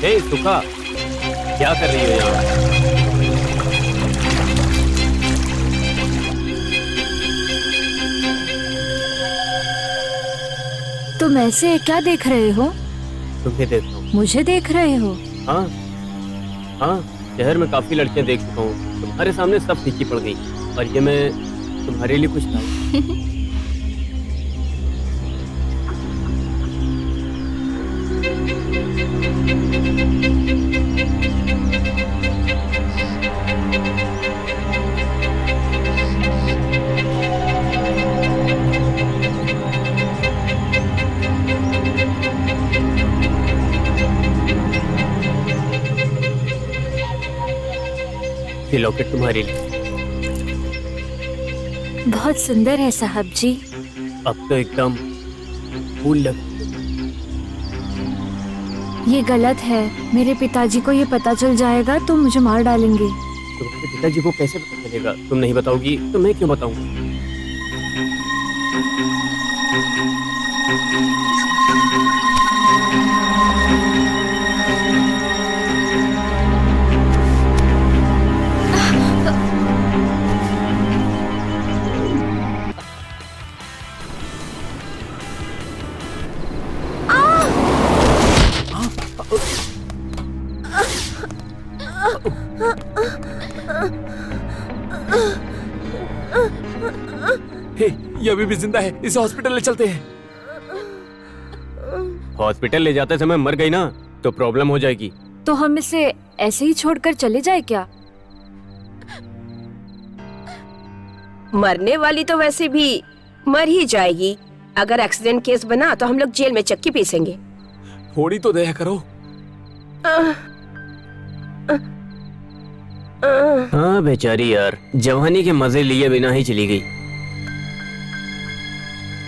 हे सुखा, क्या कर रही हो यहाँ? तुम ऐसे क्या देख रहे हो? तुम्हें देख रहा हूँ। मुझे देख रहे हो? हाँ हाँ, शहर में काफी लड़कियां देख चुका हूँ, तुम्हारे सामने सब फीकी पड़ गई और ये मैं तुम्हारे लिए कुछ लाऊं। ये लॉकेट तुम्हारे लिए। बहुत सुंदर है साहब जी। अब तो एकदम फूल लग। ये गलत है, मेरे पिताजी को ये पता चल जाएगा तो मुझे मार डालेंगे। तुम्हारे पिताजी को कैसे पता चलेगा? तुम नहीं बताओगी तो मैं क्यों बताऊंगा? ये अभी भी जिंदा है, इसे हॉस्पिटल ले चलते हैं। हॉस्पिटल ले जाते समय मर गई ना तो प्रॉब्लम हो जाएगी। तो हम इसे ऐसे ही छोड़कर चले जाए क्या? मरने वाली तो वैसे भी मर ही जाएगी। अगर एक्सीडेंट केस बना तो हम लोग जेल में चक्की पीसेंगे। थोड़ी तो दया करो। हाँ बेचारी यार, जवानी के मजे लिए बिना ही चली गई।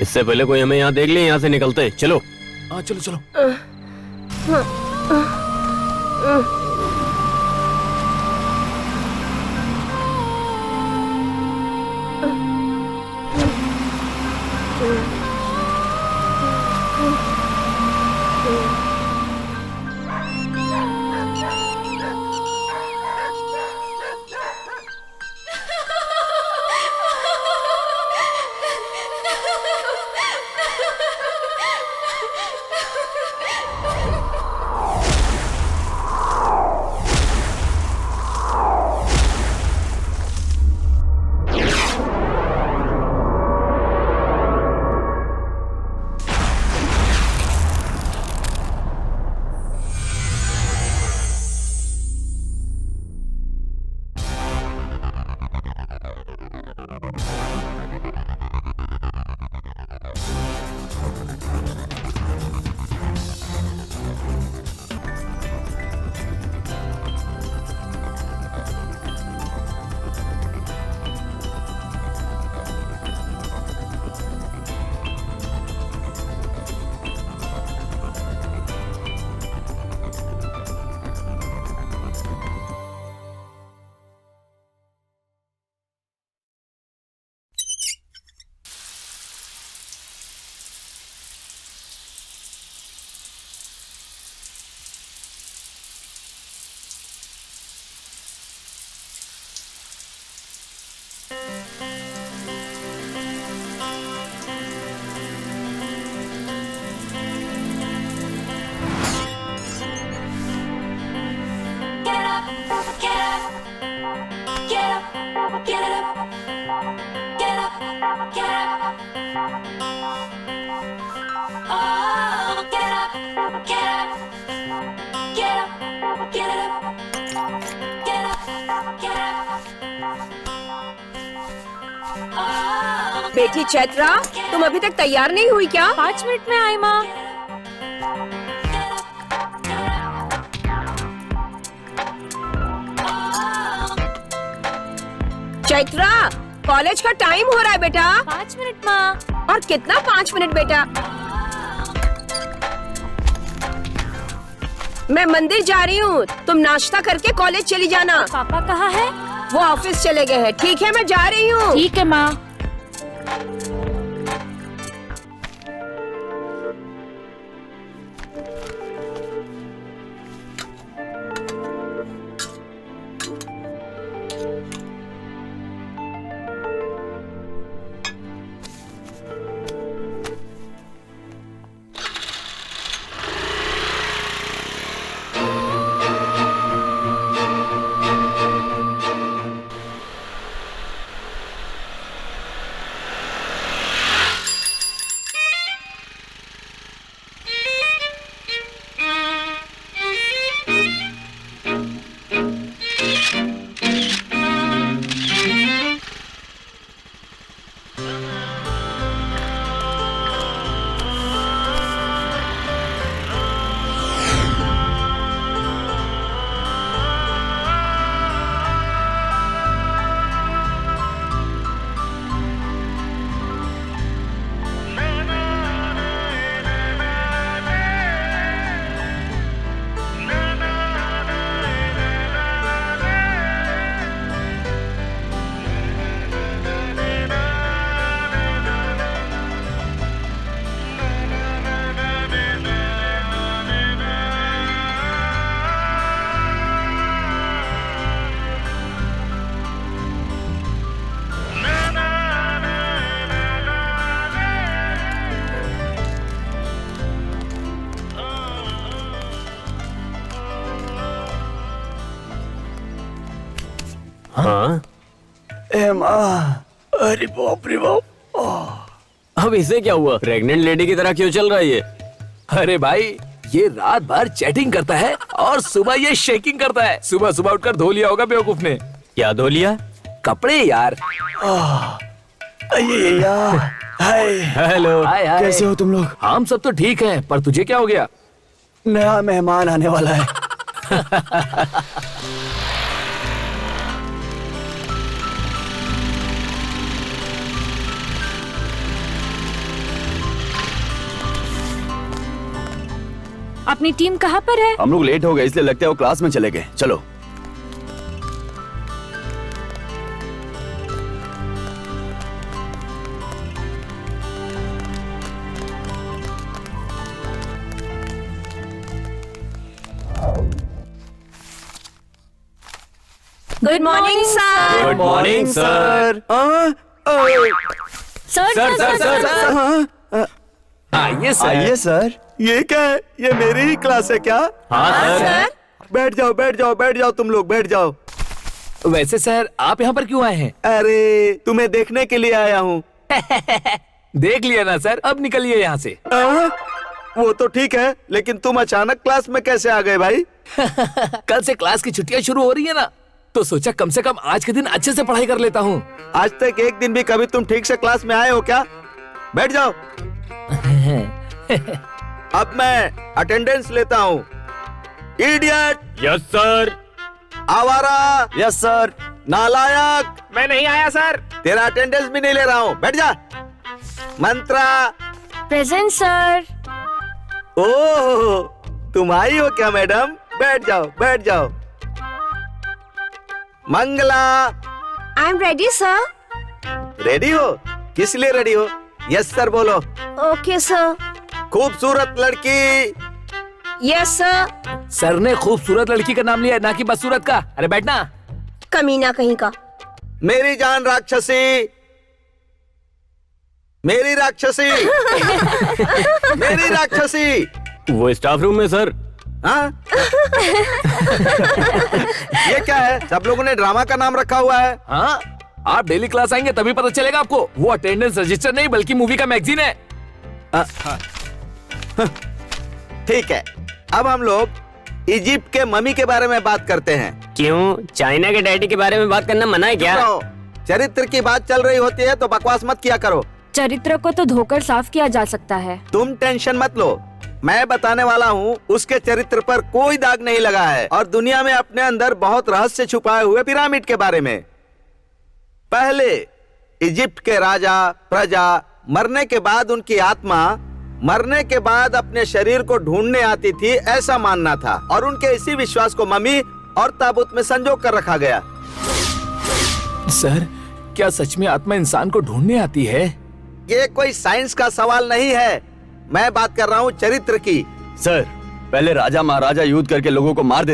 इससे पहले कोई हमें यहाँ देख ले, यहाँ से निकलते। चलो। हाँ चलो चलो। बेटी चैत्रा, तुम अभी तक तैयार नहीं हुई क्या? 5 मिनट में आई माँ। चैत्रा, कॉलेज का टाइम हो रहा है बेटा। 5 मिनट माँ। और कितना 5 मिनट बेटा? मैं मंदिर जा रही हूँ, तुम नाश्ता करके कॉलेज चली जाना। पापा कहाँ है? वो ऑफिस चले गए हैं। ठीक है, मैं जा रही हूँ। ठीक है माँ। हाँ, अरे बाप रे बाप। अब इसे क्या हुआ? प्रेग्नेंट लेडी की तरह क्यों चल रहा है ये? अरे भाई, ये रात भर चैटिंग करता है और सुबह ये शेकिंग करता है। सुबह सुबह उठकर धो लिया होगा बेवकूफ ने। क्या धो लिया? कपड़े यार। हेलो। हाय हाय। कैसे हो तुम लोग? हम सब तो ठीक है, पर तुझे क्या हो गया? नया मेहमान आने वाला है। अपनी टीम कहाँ पर है? हम लोग लेट हो गए इसलिए लगता है वो क्लास में चले गए। चलो। Good morning sir. Good morning sir. Sir sir sir. आइए सर। आइए सर। ये क्या है? ये मेरी ही क्लास है क्या? हाँ सर। बैठ जाओ बैठ जाओ बैठ जाओ, तुम लोग बैठ जाओ। वैसे सर, आप यहाँ पर क्यों आए हैं? अरे तुम्हें देखने के लिए आया हूँ। देख लिया ना सर, अब निकलिए यहाँ से। वो तो ठीक है, लेकिन तुम अचानक क्लास में कैसे आ गए भाई? कल से क्लास की छुट्टियां शुरू हो रही है ना, तो सोचा कम से कम आज के दिन अच्छे से पढ़ाई कर लेता हूँ। आज तक एक दिन भी कभी तुम ठीक से क्लास में आए हो क्या? बैठ जाओ। अब मैं अटेंडेंस लेता हूँ। Idiot, yes sir. आवारा, यस सर, नालायक, मैं नहीं आया सर। तेरा अटेंडेंस भी नहीं ले रहा हूँ। बैठ जा। मंत्रा, प्रेजेंट सर। ओह तुम आई हो क्या मैडम? बैठ जाओ बैठ जाओ। Mangala, I am ready sir. Ready हो? किस लिए रेडी हो? यस सर बोलो। Okay sir. खूबसूरत लड़की। Yes sir. सर ने खूबसूरत लड़की का नाम लिया, ना कि बदसूरत का। अरे बैठना। कमीना कहीं का। मेरी जान राक्षसी, मेरी राक्षसी, मेरी राक्षसी। वो स्टाफ रूम में सर। हाँ? ये क्या है? सब लोगों ने ड्रामा का नाम रखा हुआ है। हाँ, आप डेली क्लास आएंगे तभी पता चलेगा आपको। वो अटेंडेंस रजिस्टर नहीं बल्कि मूवी का मैगजीन है। ठीक है, अब हम लोग इजिप्ट के मम्मी के बारे में बात करते हैं। क्यों? चाइना के डैडी के बारे में बात करना मना है क्या? तो चरित्र की बात चल रही होती है तो बकवास मत किया करो। चरित्र को तो धोकर साफ किया जा सकता है। तुम टेंशन मत लो, मैं बताने वाला हूँ। उसके चरित्र पर कोई दाग नहीं लगा है और दुनिया में अपने अंदर बहुत रहस्य छुपाए हुए पिरामिड के बारे में। पहले इजिप्ट के राजा प्रजा मरने के बाद उनकी आत्मा मरने के बाद अपने शरीर को ढूंढने आती थी, ऐसा मानना था और उनके इसी विश्वास को मम्मी और ताबूत में संजो कर रखा गया। सर, क्या सच में आत्मा इंसान को ढूंढने आती है? ये कोई साइंस का सवाल नहीं है, मैं बात कर रहा हूँ चरित्र की। सर, पहले राजा महाराजा युद्ध करके लोगों को मार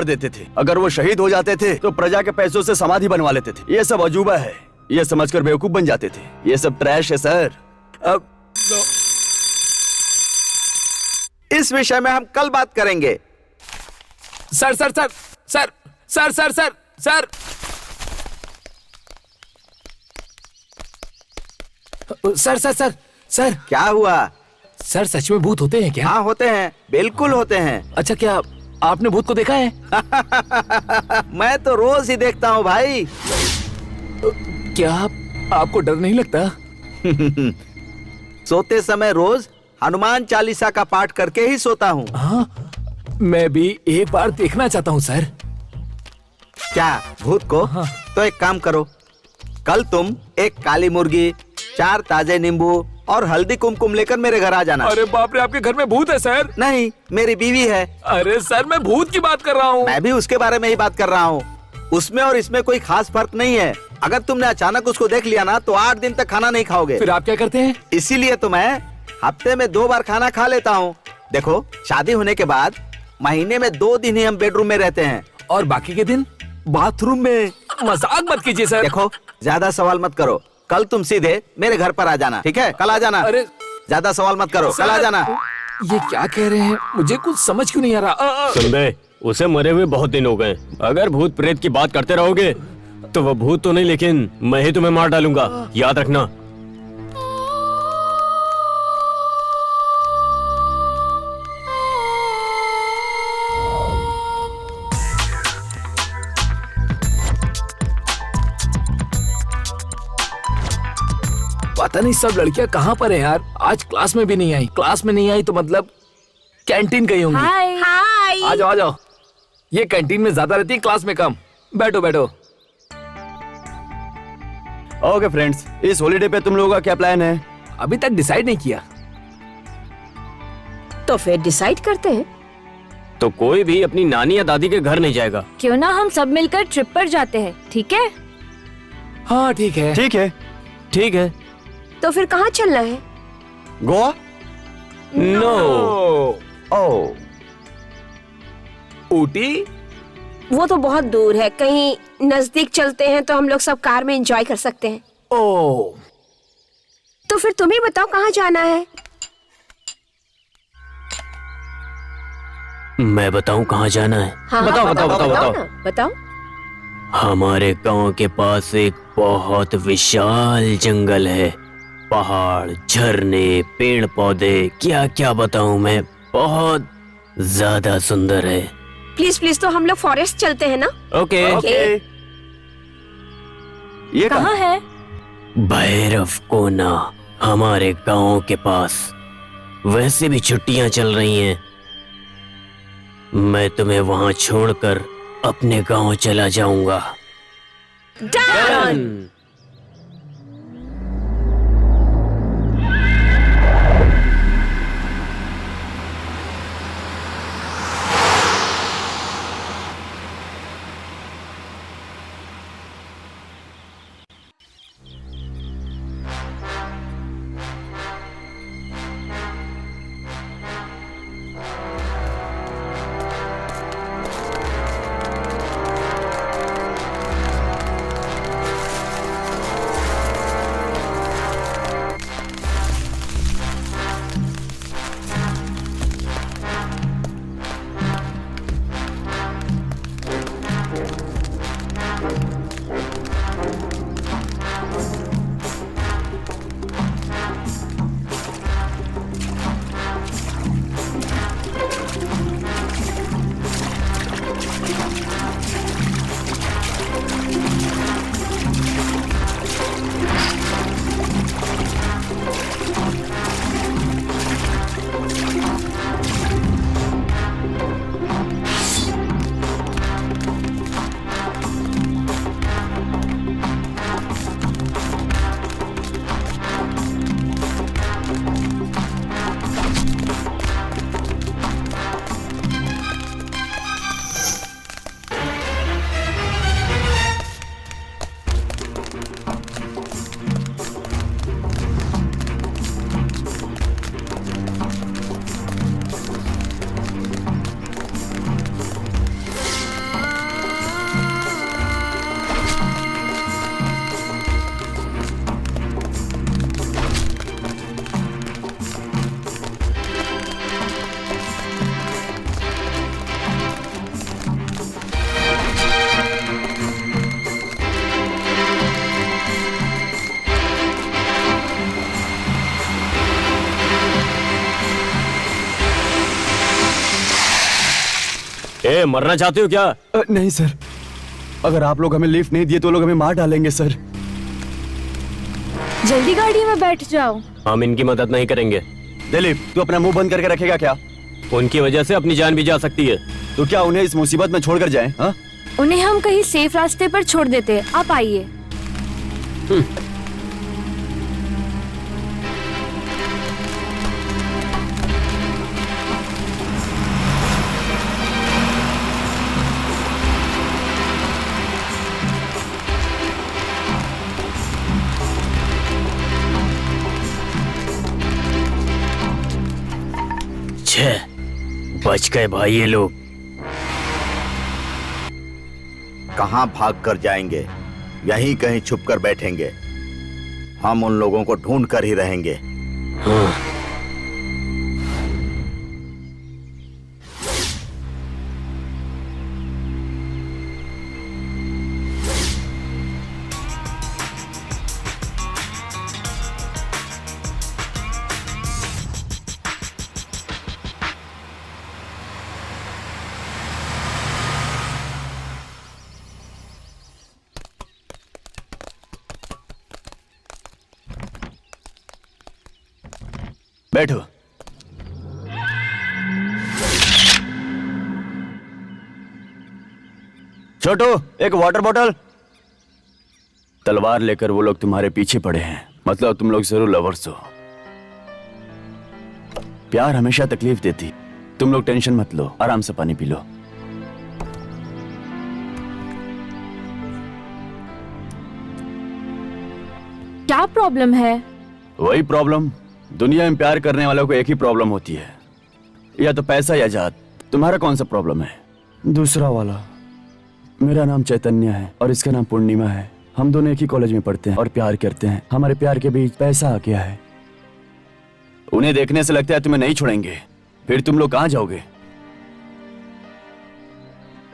देते थे। अगर वो शहीद हो जाते थे तो प्रजा के पैसों से समाधि बनवा लेते थे। ये सब अजूबा है, ये समझकर बेवकूफ बन जाते थे। ये सब ट्रैश है सर। अब इस विषय में हम कल बात करेंगे। Sir sir sir sir sir sir sir sir sir sir sir sir क्या हुआ? सर, सच में भूत होते हैं क्या? हाँ होते हैं, बिल्कुल होते हैं। अच्छा, क्या आपने भूत को देखा है? मैं तो रोज ही देखता हूँ भाई। क्या आपको डर नहीं लगता? सोते समय रोज हनुमान चालीसा का पाठ करके ही सोता हूँ। हाँ, मैं भी एक बार देखना चाहता हूँ सर। क्या भूत को? हाँ। तो एक काम करो, कल तुम एक काली मुर्गी, 4 ताजे नींबू और हल्दी कुमकुम लेकर मेरे घर आ जाना। अरे बाप रे, आपके घर में भूत है सर? नहीं, मेरी बीवी है। अरे सर, मैं भूत की बात कर रहा हूँ। मैं भी उसके बारे में ही बात कर रहा हूँ। उसमें और इसमें कोई खास फर्क नहीं है। अगर तुमने अचानक उसको देख लिया ना तो 8 दिन तक खाना नहीं खाओगे। फिर आप क्या करते हैं? इसीलिए तो मैं हफ्ते में 2 बार खाना खा लेता हूँ। देखो, शादी होने के बाद महीने में 2 दिन ही हम बेडरूम में रहते हैं और बाकी के दिन बाथरूम में। मजाक मत कीजिए सर। देखो, ज्यादा सवाल मत करो। कल तुम सीधे मेरे घर पर आ जाना, ठीक है? कल आ जाना। अरे ज्यादा सवाल मत करो, कल आ जाना। ये क्या कह रहे हैं? मुझे कुछ समझ क्यों नहीं आ रहा। सुन बे, उसे मरे हुए बहुत दिन हो गए। अगर भूत प्रेत की बात करते रहोगे तो वो भूत तो नहीं, लेकिन मैं ही तुम्हें मार डालूंगा, याद रखना। पता नहीं सब लड़कियां कहाँ पर हैं यार। आज क्लास में भी नहीं आई। क्लास में नहीं आई तो मतलब कैंटीन गई होंगी। हाय। हाय। आ जाओ आ जाओ। ये कैंटीन में ज्यादा रहती है, क्लास में कम। बैठो बैठो। ओके फ्रेंड्स, इस हॉलीडे पे तुम लोगों का क्या प्लान है? अभी तक डिसाइड नहीं किया। तो फिर डिसाइड करते हैं। तो कोई भी अपनी नानी या दादी के घर नहीं जाएगा। क्यों ना हम सब मिलकर ट्रिप पर जाते हैं, ठीक है? हाँ ठीक है। ठीक है। ठीक है। तो फिर कहाँ चलना है? गोवा? नो। ओह, ऊटी? वो तो बहुत दूर है, कहीं नजदीक चलते हैं तो हम लोग सब कार में एंजॉय कर सकते हैं। ओह, तो फिर तुम ही बताओ कहाँ जाना है। मैं बताऊं कहाँ जाना है? हाँ, बताओ, हाँ, बताओ, बताओ, बताओ। ना, बताओ। हमारे गांव के पास एक बहुत विशाल जंगल है। पहाड़, झरने, पेड़ पौधे, क्या क्या बताऊं मैं, बहुत ज्यादा सुंदर है। प्लीज प्लीज, तो हम लोग फॉरेस्ट चलते हैं ना? ओके। ओके। ये कहाँ है? भैरव कोना, हमारे गांव के पास। वैसे भी छुट्टियां चल रही हैं। मैं तुम्हें वहां छोड़कर अपने गांव चला जाऊंगा। डन। मरना चाहते हो क्या? नहीं सर, अगर आप लोग हमें लिफ्ट नहीं दिए तो लोग हमें मार डालेंगे सर। जल्दी गाड़ी में बैठ जाओ। हम इनकी मदद नहीं करेंगे। दिलीप, तू अपना मुंह बंद करके रखेगा क्या? उनकी वजह से अपनी जान भी जा सकती है। तो क्या उन्हें इस मुसीबत में छोड़कर जाएं? हाँ? उन्हें हम कहीं सेफ रास्ते पर छोड़ देते हैं। आप आइए। छह, बच गए भाई ये लोग। कहाँ भाग कर जाएंगे? यहीं कहीं छुप कर बैठेंगे। हम उन लोगों को ढूंढ कर ही रहेंगे। हाँ। बैठो। छोटू, एक वाटर बॉटल। तलवार लेकर वो लोग तुम्हारे पीछे पड़े हैं, मतलब तुम लोग जरूर लवर्स हो। प्यार हमेशा तकलीफ देती। तुम लोग टेंशन मत लो, आराम से पानी पी लो। क्या प्रॉब्लम है? वही प्रॉब्लम, दुनिया में प्यार करने वालों को एक ही प्रॉब्लम होती है, या तो पैसा या जात। तुम्हारा कौन सा प्रॉब्लम है? दूसरा वाला। मेरा नाम चैतन्य है और इसका नाम पूर्णिमा है। हम दोनों एक ही कॉलेज में पढ़ते हैं और प्यार करते हैं। हमारे प्यार के बीच पैसा आ गया है। उन्हें देखने से लगता है तुम्हें नहीं छोड़ेंगे। फिर तुम लोग कहाँ जाओगे?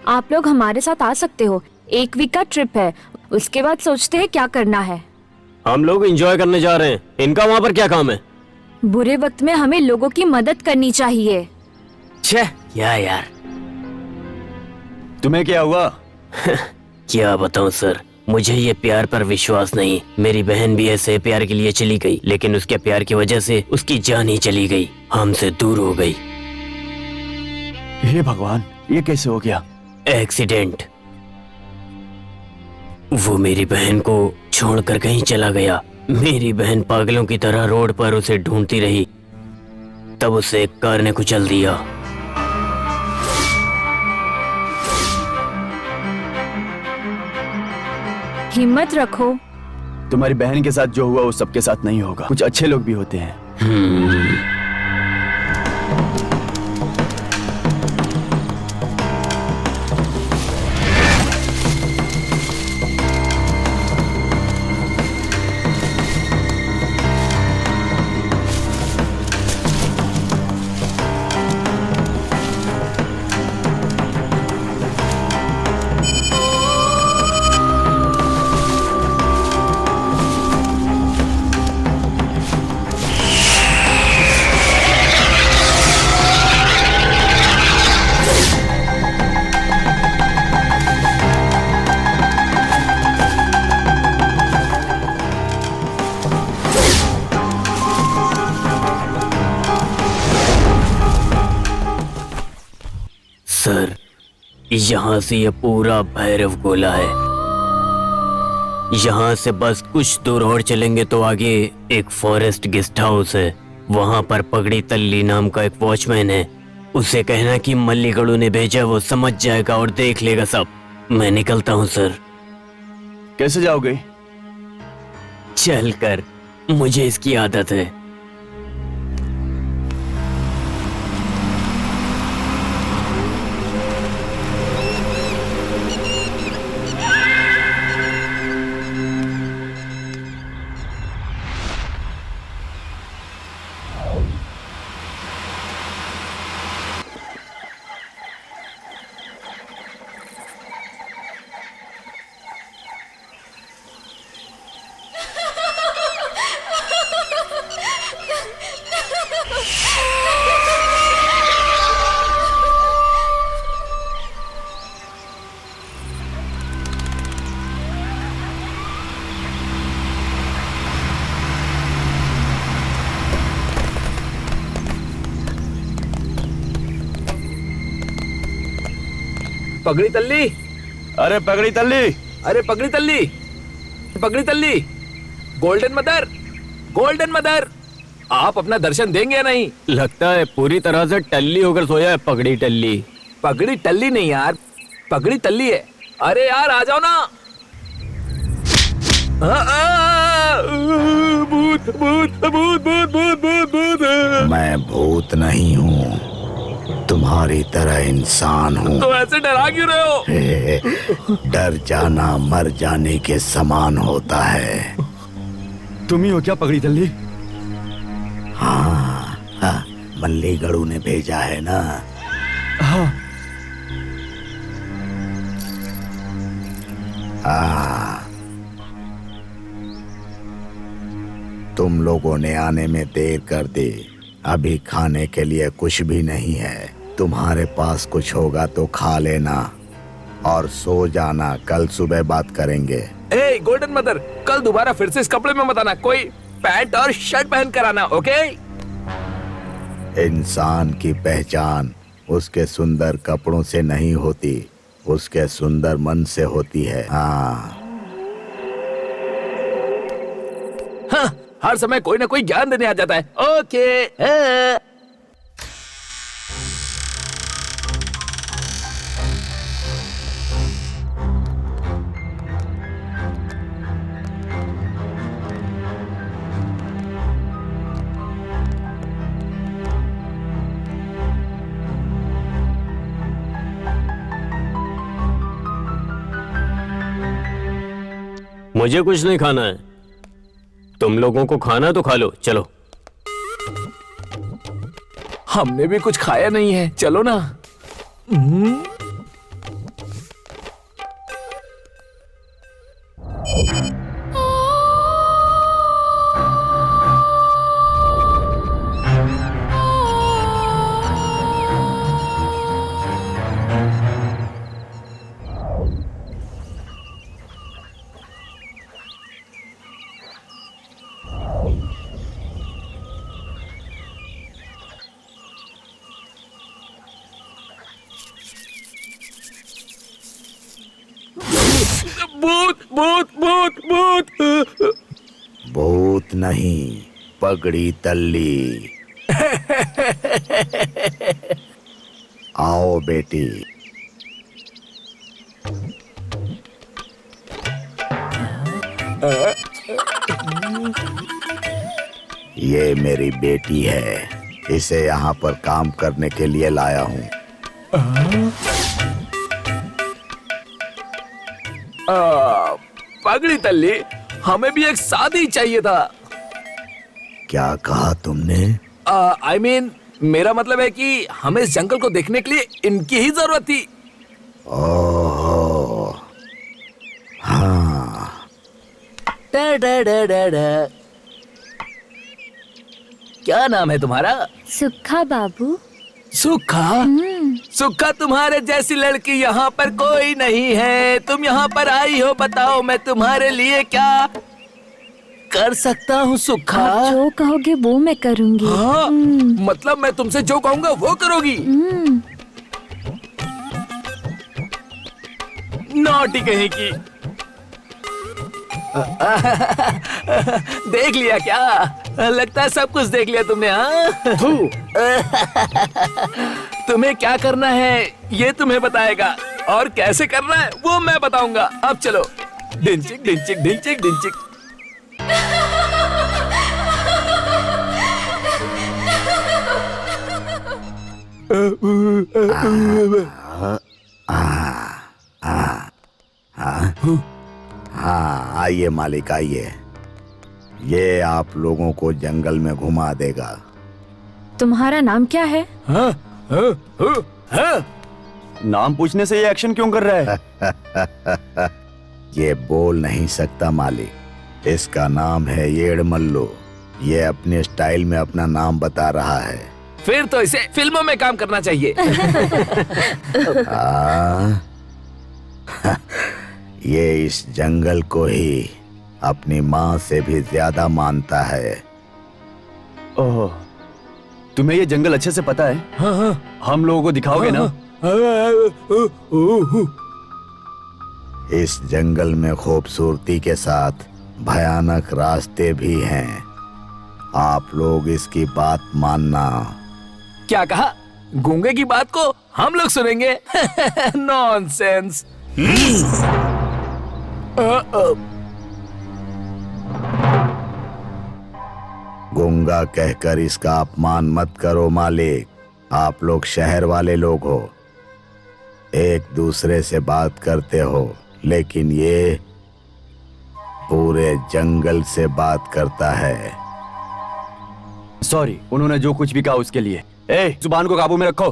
आप लोग हमारे साथ आ सकते हो। 1 वीक का ट्रिप है, उसके बाद सोचते हैं क्या करना है। हम लोग एंजॉय करने जा रहे हैं। इनका वहाँ पर क्या काम है? बुरे वक्त में हमें लोगों की मदद करनी चाहिए। छह, क्या यार। तुम्हें क्या हुआ? क्या बताऊं सर, मुझे ये प्यार पर विश्वास नहीं। मेरी बहन भी ऐसे प्यार के लिए चली गई, लेकिन उसके प्यार की वजह से उसकी जान ही चली गई, हमसे दूर हो गई। हे भगवान, ये कैसे हो गया? एक्सीडेंट। वो मेरी बहन को छोड़कर कहीं चला गया। मेरी बहन पागलों की तरह रोड पर उसे ढूंढती रही, तब उसे एक कार ने कुचल दिया। हिम्मत रखो। तुम्हारी बहन के साथ जो हुआ वो सबके साथ नहीं होगा। कुछ अच्छे लोग भी होते हैं। सर, यहाँ से ये पूरा भैरव गोला है। यहाँ से बस कुछ दूर और चलेंगे तो आगे एक फॉरेस्ट गेस्ट हाउस है। वहाँ पर पगड़ी तल्ली नाम का एक वॉचमैन है। उसे कहना कि मल्लीगढ़ू ने भेजा, वो समझ जाएगा और देख लेगा सब। मैं निकलता हूँ सर। कैसे जाओगे? चलकर, मुझे इसकी आदत है। पगड़ी तल्ली, अरे पगड़ी तल्ली, अरे पगड़ी तल्ली, पगड़ी तल्ली, गोल्डन मदर, गोल्डन मदर, आप अपना दर्शन देंगे या नहीं? लगता है पूरी तरह से टल्ली होकर सोया है पगड़ी टल्ली। पगड़ी टल्ली नहीं यार, पगड़ी तल्ली है। अरे यार आ जाओ ना। भूत भूत भूत भूत भूत भूत भूत। मैं भूत नहीं हूँ, तुम्हारी तरह इंसान हूँ। तो ऐसे डरा क्यों रहे हो? डर जाना मर जाने के समान होता है। तुम ही हो क्या पगड़ी तल्ली? हाँ, मल्ली गड़ू ने भेजा है ना। हाँ। तुम लोगों ने आने में देर कर दी। अभी खाने के लिए कुछ भी नहीं है। तुम्हारे पास कुछ होगा तो खा लेना और सो जाना। कल सुबह बात करेंगे। ए गोल्डन मदर, कल दोबारा फिर से इस कपड़े में मत आना। कोई पैंट और शर्ट पहन कर आना, ओके? इंसान की पहचान उसके सुंदर कपड़ों से नहीं होती, उसके सुंदर मन से होती है। हाँ, हर समय कोई ना कोई ज्ञान देने आ जाता है। ओके। मुझे कुछ नहीं खाना है, तुम लोगों को खाना तो खा लो। चलो। हमने भी कुछ खाया नहीं है, चलो ना। भूत भूत भूत भूत। भूत नहीं, पगड़ी तल्ली। आओ बेटी। ये मेरी बेटी है, इसे यहाँ पर काम करने के लिए लाया हूँ। पगड़ी तल्ली, हमें भी एक शादी चाहिए था। क्या कहा तुमने? I mean, मेरा मतलब है कि हमें इस जंगल को देखने के लिए इनकी ही जरूरत थी। ओह, हाँ। क्या नाम है तुम्हारा? सुखा बाबू। सुखा? सुखा, तुम्हारे जैसी लड़की यहाँ पर कोई नहीं है। तुम यहाँ पर आई हो, बताओ मैं तुम्हारे लिए क्या कर सकता हूँ? सुखा, आप जो कहोगे वो मैं करूँगी। हाँ, मतलब मैं तुमसे जो कहूँगा वो करोगी? नॉटी कहीं की। देख लिया क्या? लगता है सब कुछ देख लिया तुमने। हाँ, तुम्हें क्या करना है ये तुम्हें बताएगा, और कैसे करना है वो मैं बताऊंगा। अब चलो। डिंचिक डिंचिक डिंचिक डिंचिक। हाँ, आइए मालिक, आइए। ये आप लोगों को जंगल में घुमा देगा। तुम्हारा नाम क्या है? हाँ, हाँ, हाँ, हाँ। नाम पूछने से ये एक्शन क्यों कर रहा है? ये बोल नहीं सकता मालिक। इसका नाम है येड़मल्लू। ये अपने स्टाइल में अपना नाम बता रहा है। फिर तो इसे फिल्मों में काम करना चाहिए। ये इस जंगल को ही अपनी माँ से भी ज्यादा मानता है। ओह, तुम्हें ये जंगल अच्छे से पता है? हाँ, हाँ, हम लोगों को दिखाओगे ना? इस जंगल में खूबसूरती के साथ भयानक रास्ते भी हैं। आप लोग इसकी बात मानना। क्या कहा? गूंगे की बात को हम लोग सुनेंगे? नॉनसेंस। गूंगा कहकर इसका अपमान मत करो मालिक। आप लोग शहर वाले लोग हो, एक दूसरे से बात करते हो, लेकिन ये पूरे जंगल से बात करता है। सॉरी, उन्होंने जो कुछ भी कहा उसके लिए। ए, जुबान को काबू में रखो।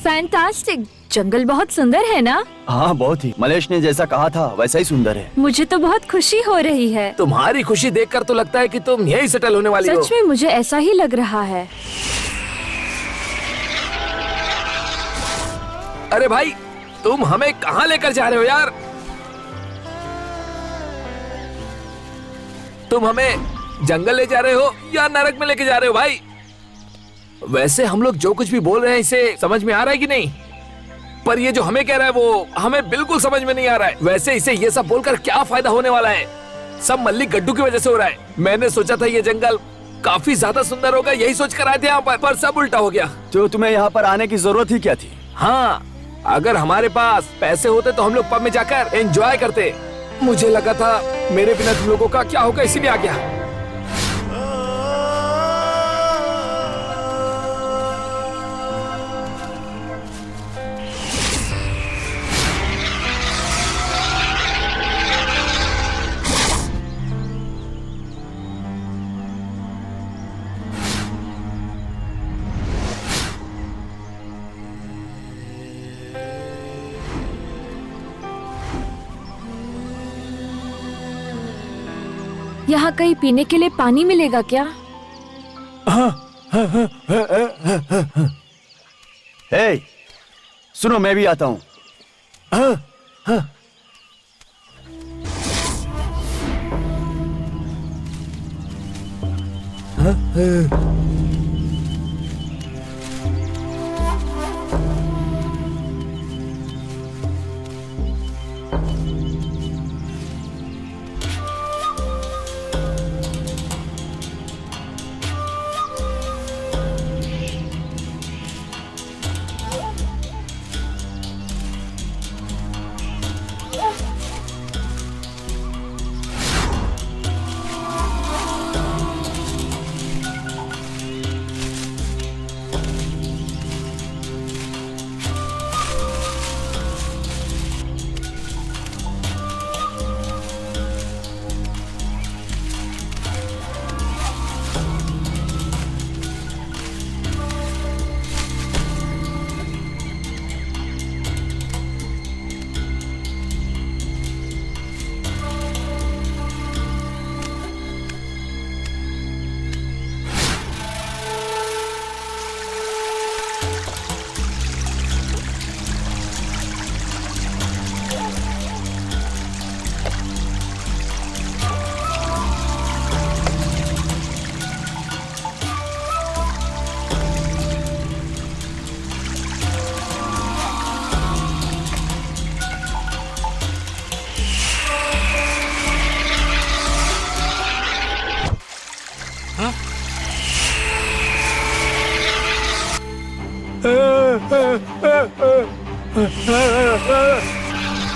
फैंटास्टिक। जंगल बहुत सुंदर है ना? हाँ, बहुत ही। मलेश ने जैसा कहा था वैसा ही सुंदर है। मुझे तो बहुत खुशी हो रही है। तुम्हारी खुशी देखकर तो लगता है कि तुम यही सेटल होने वाली हो। सच में मुझे ऐसा ही लग रहा है। अरे भाई, तुम हमें कहाँ लेकर जा रहे हो यार? तुम हमें जंगल ले जा रहे हो या नरक में लेके जा रहे हो भाई? वैसे हम लोग जो कुछ भी बोल रहे हैं इसे समझ में आ रहा है कि नहीं? पर ये जो हमें कह रहा है वो हमें बिल्कुल समझ में नहीं आ रहा है। वैसे इसे ये सब बोलकर क्या फायदा होने वाला है? सब मल्लिक गड्डू की वजह से हो रहा है। मैंने सोचा था ये जंगल काफी ज्यादा सुंदर होगा, यही सोच कर आए थे यहाँ पर सब उल्टा हो गया। तो तुम्हें यहाँ पर आने की जरूरत ही क्या थी? हाँ, अगर हमारे पास पैसे होते तो हम लोग पब में जाकर एंजॉय करते। मुझे लगा था मेरे बिना तुम लोगों का क्या होगा, इसीलिए आ गया। यहाँ कहीं पीने के लिए पानी मिलेगा क्या? हे, सुनो, मैं भी आता हूँ।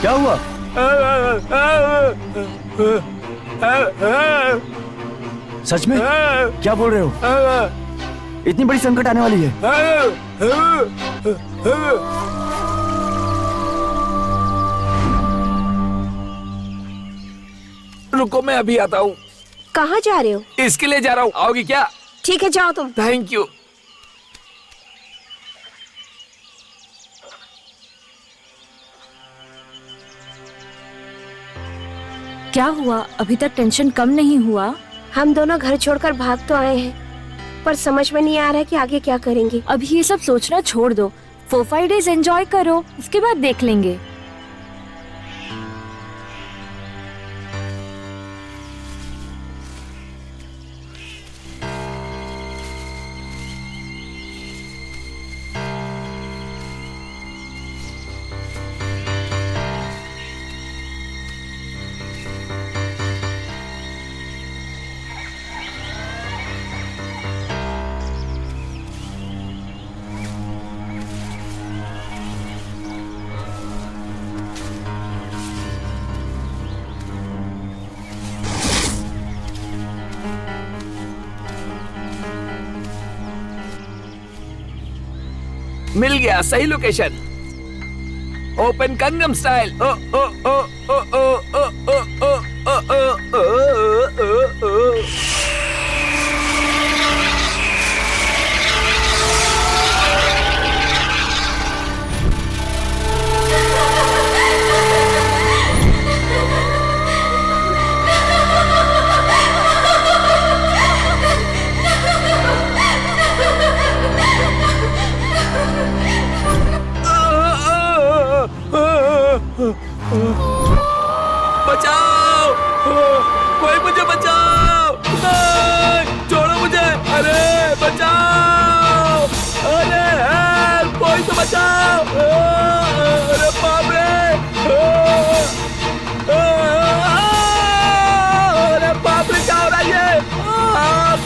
क्या हुआ? सच में? क्या बोल रहे हो? इतनी बड़ी संकट आने वाली है? रुको, मैं अभी आता हूँ। कहाँ जा रहे हो? इसके लिए जा रहा हूँ, आओगी क्या? ठीक है, जाओ तुम। Thank you. क्या हुआ? अभी तक टेंशन कम नहीं हुआ? हम दोनों घर छोड़कर भाग तो आए हैं, पर समझ में नहीं आ रहा है कि आगे क्या करेंगे। अभी ये सब सोचना छोड़ दो, 4-5 डेज एंजॉय करो, उसके बाद देख लेंगे। मिल गया, सही लोकेशन। ओपन कंगम स्टाइल। ओ ओ ओ ओ ओ ओ ओ ओ ओ ओ ओ ओ। बचाओ, कोई मुझे बचाओ, नहीं, छोड़ो मुझे, अरे बचाओ, अरे हेल्प, कोई तो बचाओ, अरे बाप रे, अरे बाप रे, क्या हो रहा है ये,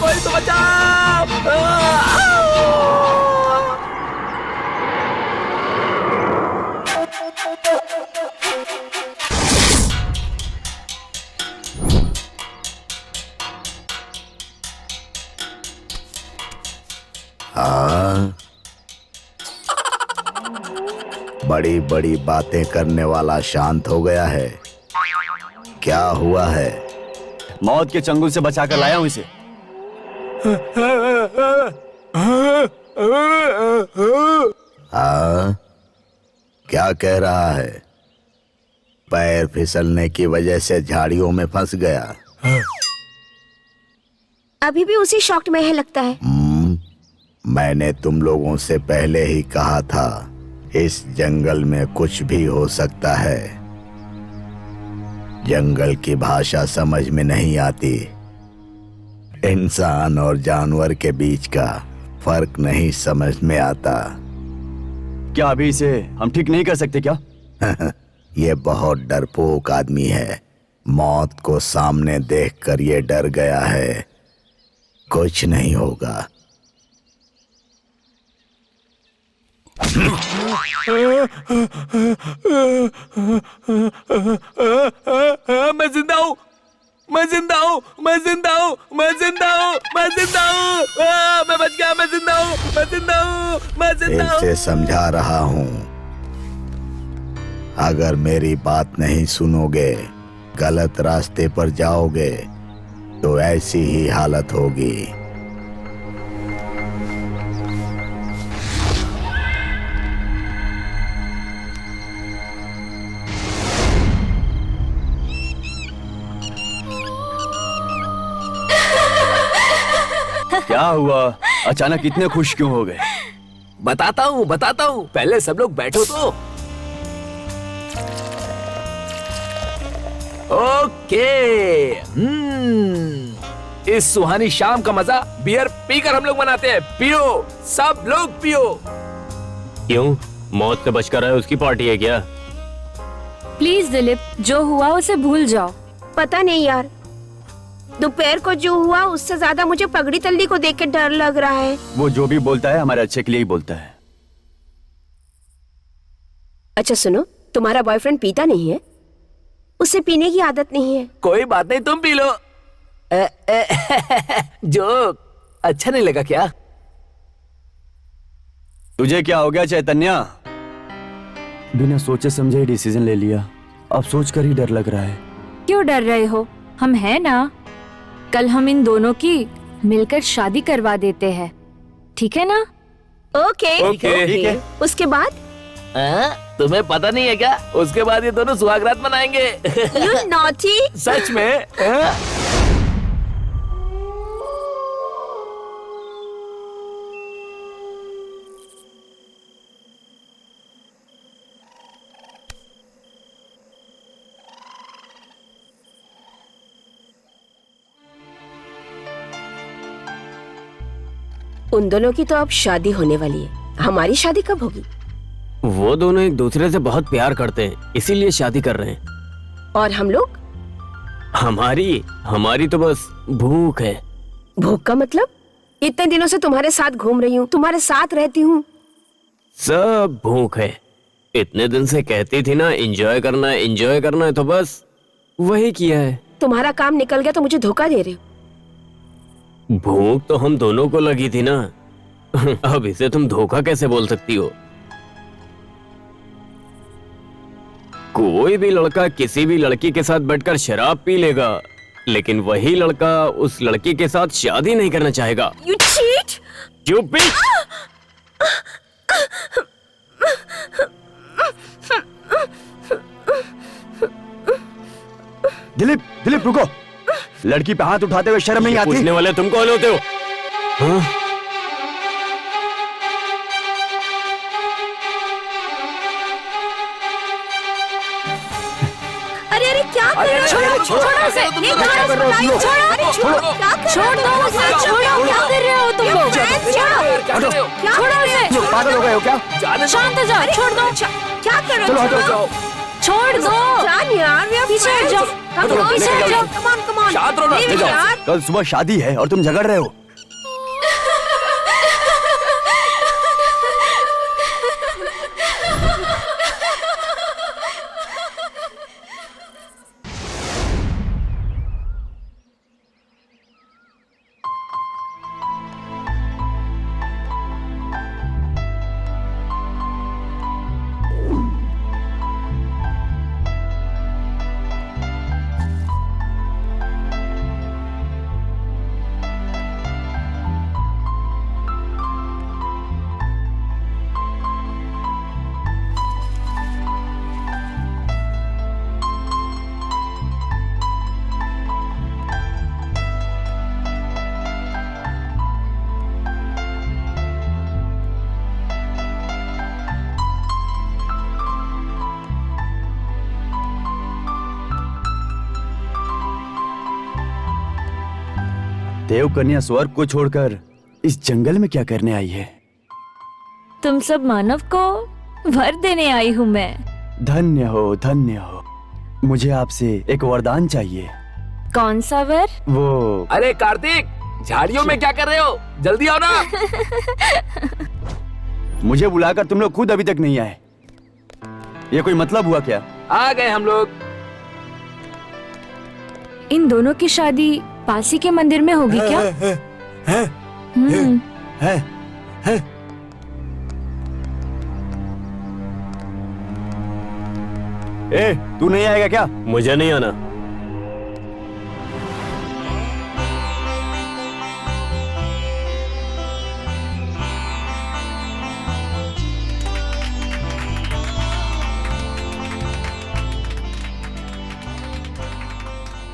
कोई तो बचाओ। हाँ, बड़ी बड़ी बातें करने वाला शांत हो गया है। क्या हुआ है? मौत के चंगुल से बचाकर लाया हूं इसे। हाँ, क्या कह रहा है? पैर फिसलने की वजह से झाड़ियों में फंस गया। अभी भी उसी शॉक्ड में है लगता है। मैंने तुम लोगों से पहले ही कहा था, इस जंगल में कुछ भी हो सकता है। जंगल की भाषा समझ में नहीं आती। इंसान और जानवर के बीच का फर्क नहीं समझ में आता। क्या अभी इसे हम ठीक नहीं कर सकते क्या? ये बहुत डरपोक आदमी है। मौत को सामने देखकर ये डर गया है। कुछ नहीं होगा। मैं जिंदा हूँ, मैं जिंदा हूँ, मैं जिंदा हूँ, मैं जिंदा हूँ, मैं जिंदा हूँ, मैं बच गया, मैं जिंदा हूँ, मैं जिंदा हूँ, मैं जिंदा हूँ। इसे समझा रहा हूँ, अगर मेरी बात नहीं सुनोगे, गलत रास्ते पर जाओगे, तो ऐसी ही हालत होगी। क्या हुआ? अचानक इतने खुश क्यों हो गए? बताता हूँ, बताता हूँ, पहले सब लोग बैठो तो। ओके, इस सुहानी शाम का मजा बियर पीकर हम लोग मनाते हैं। पियो, सब लोग पियो। क्यों? मौत से बचकर आए उसकी पार्टी है क्या? प्लीज दिलीप, जो हुआ उसे भूल जाओ। पता नहीं यार, दोपहर को जो हुआ उससे ज्यादा मुझे पगड़ी तल्ली को देख के डर लग रहा है। वो जो भी बोलता है हमारे अच्छे के लिए ही बोलता है। अच्छा सुनो, तुम्हारा बॉयफ्रेंड पीता नहीं है? उसे पीने की आदत नहीं है। कोई बात नहीं, तुम पी लो। जोक अच्छा नहीं लगा क्या? तुझे क्या हो गया चैतन्या? बिना सोचे समझे डिसीजन ले लिया। अब सोचकर ही डर लग रहा है। क्यों डर रहे हो? हम हैं ना। कल हम इन दोनों की मिलकर शादी करवा देते हैं, ठीक है ना? ओके ठीक है। उसके बाद तुम्हें पता नहीं है क्या, उसके बाद ये दोनों सुहागरात मनाएंगे। You naughty. सच में? हाँ? उन दोनों की तो अब शादी होने वाली है, हमारी शादी कब होगी? वो दोनों एक दूसरे से बहुत प्यार करते हैं, इसीलिए शादी कर रहे हैं। और हम लोग? हमारी तो बस भूख है। भूख का मतलब? इतने दिनों से तुम्हारे साथ घूम रही हूँ, तुम्हारे साथ रहती हूँ। सब भूख है। इतने दिन से कहती थी ना एंजॉय करना है, तो बस वही किया है। तुम्हारा काम निकल गया तो मुझे धोखा दे रहे हो। भूख तो हम दोनों को लगी थी ना। अब इसे तुम धोखा कैसे बोल सकती हो? कोई भी लड़का किसी भी लड़की के साथ बैठकर शराब पी लेगा, लेकिन वही लड़का उस लड़की के साथ शादी नहीं करना चाहेगा। You cheat! चुप भी। दिलीप रुको। लड़की पे हाथ उठाते हुए शर्म नहीं आती? पूछने वाले तुम कौन होते हो? हाँ? अरे क्या कर रहे हो? छोड़ो उसे। ये कहां से लाई? छोड़ो। क्या कर छोड़ दो उसे, छोड़ो, क्या कर रहे हो तुम लोग? छोड़ो उसे। पागल हो गए हो क्या? शांत हो जाओ, छोड़ दो। क्या कर रहे हो? चलो हटो। छोड़ दो। जान यार, पीछे हट जाओ, पीछे हट जाओ। कम ऑन शांत रहो ना। ले जाओ। कल सुबह शादी है और तुम झगड़ रहे हो। देवकन्या स्वर्ग को छोड़कर इस जंगल में क्या करने आई है? तुम सब मानव को वर देने आई हूँ मैं। धन्य हो। मुझे आपसे एक वरदान चाहिए। कौन सा वर? वो अरे कार्तिक, झाड़ियों में क्या कर रहे हो? जल्दी आओ ना। मुझे बुलाकर तुम लोग खुद अभी तक नहीं आए। ये कोई मतलब हुआ क्या? आ गए हम लोग। इन दोनों की शादी पासी के मंदिर में होगी क्या? ए, तू नहीं आएगा क्या? मुझे नहीं आना।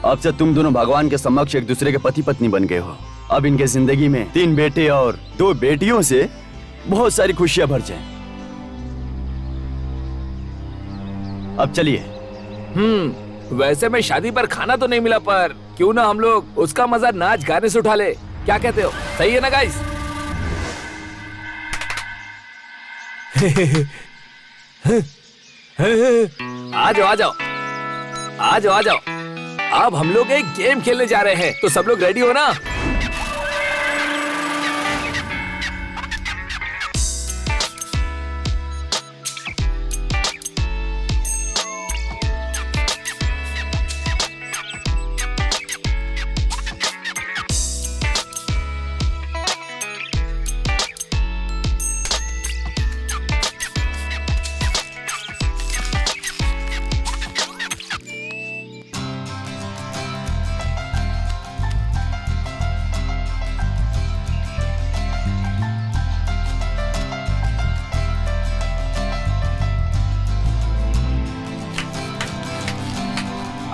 अब से तुम दोनों भगवान के समक्ष एक दूसरे के पति पत्नी बन गए हो। अब इनके जिंदगी में 3 बेटे और 2 बेटियों से बहुत सारी खुशियां भर जाएं। अब चलिए। वैसे में शादी पर खाना तो नहीं मिला, पर क्यों ना हम लोग उसका मजा नाच गाने से उठा ले। क्या कहते हो? सही है ना गाइस? आ जाओ। अब हम लोग एक गेम खेलने जा रहे हैं, तो सब लोग रेडी हो ना?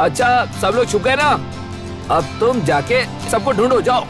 अच्छा सब लोग छुप गए ना, अब तुम जाके सबको ढूंढो, जाओ।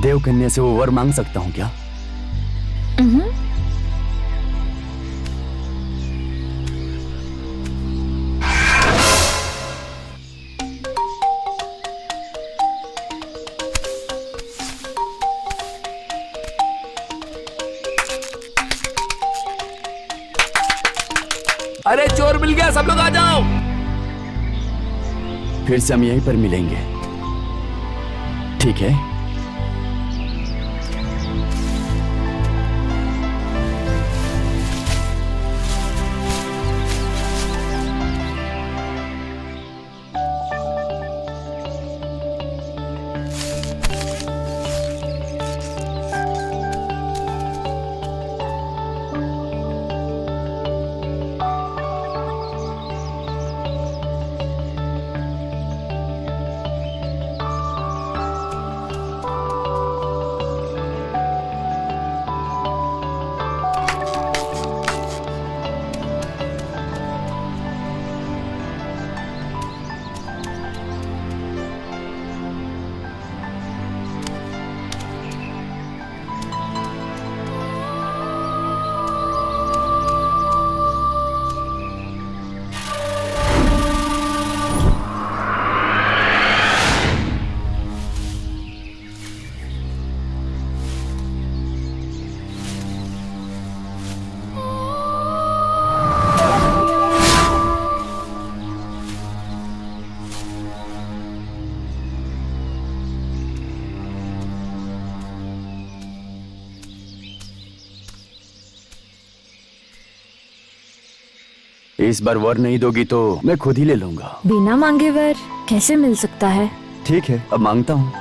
देव कन्या से वो वर मांग सकता हूँ क्या? अरे चोर मिल गया, सब लोग आ जाओ। फिर से हम यहीं पर मिलेंगे, ठीक है? इस बार वर नहीं दोगी तो मैं खुद ही ले लूंगा। बिना मांगे वर कैसे मिल सकता है? ठीक है, अब मांगता हूँ।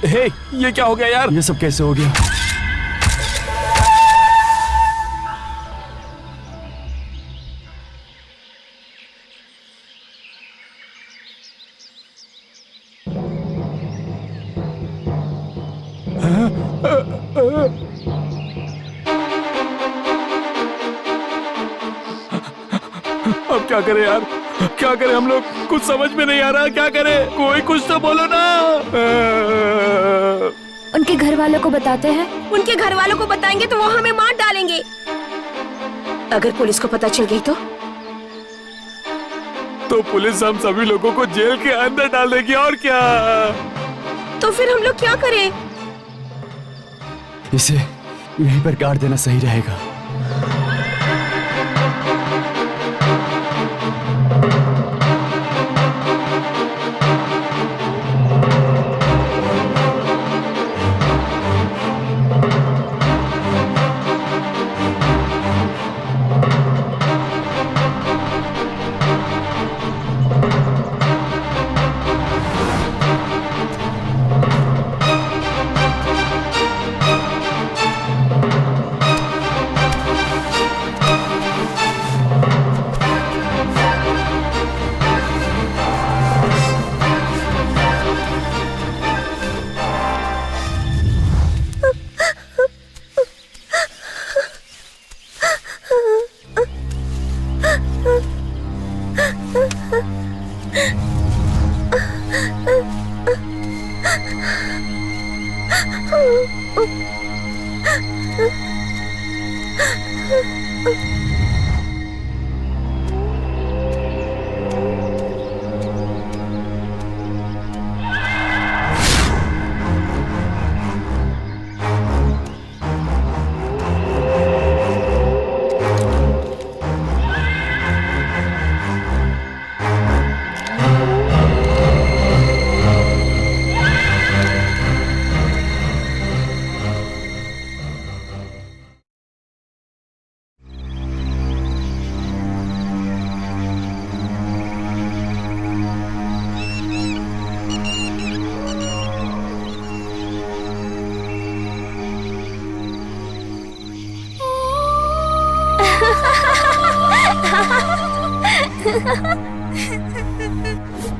हे, ये क्या हो गया यार? ये सब कैसे हो गया? अब क्या करें यार, क्या करें हम लोग? कुछ समझ में नहीं आ रहा, क्या करें? कोई कुछ तो बोलो ना। उनके घर वालों को बताते हैं। उनके घर वालों को बताएंगे तो वो हमें मार डालेंगे। अगर पुलिस को पता चल गई तो पुलिस हम सभी लोगों को जेल के अंदर डाल देगी, और क्या? तो फिर हम लोग क्या करें? इसे यहीं पर गाड़ देना सही रहेगा।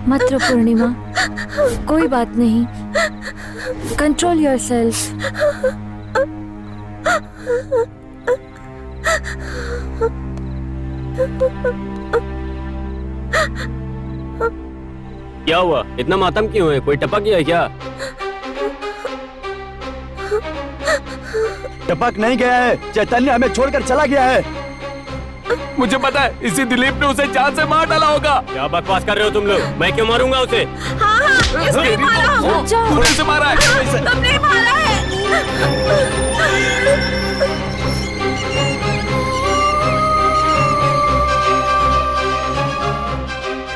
मत रो पूर्णिमा, कोई बात नहीं। Control yourself. क्या हुआ? इतना मातम क्यों है? कोई टपक गया है क्या? टपक नहीं गया है, चैतन्य हमें छोड़कर चला गया है। मुझे पता है, इसी दिलीप ने उसे जान से मार डाला होगा। क्या बकवास कर रहे हो तुम लोग? मैं क्यों मारूंगा उसे? हाँ हाँ, इसने मारा हम। तूने उसे मारा है। तुमने मारा है।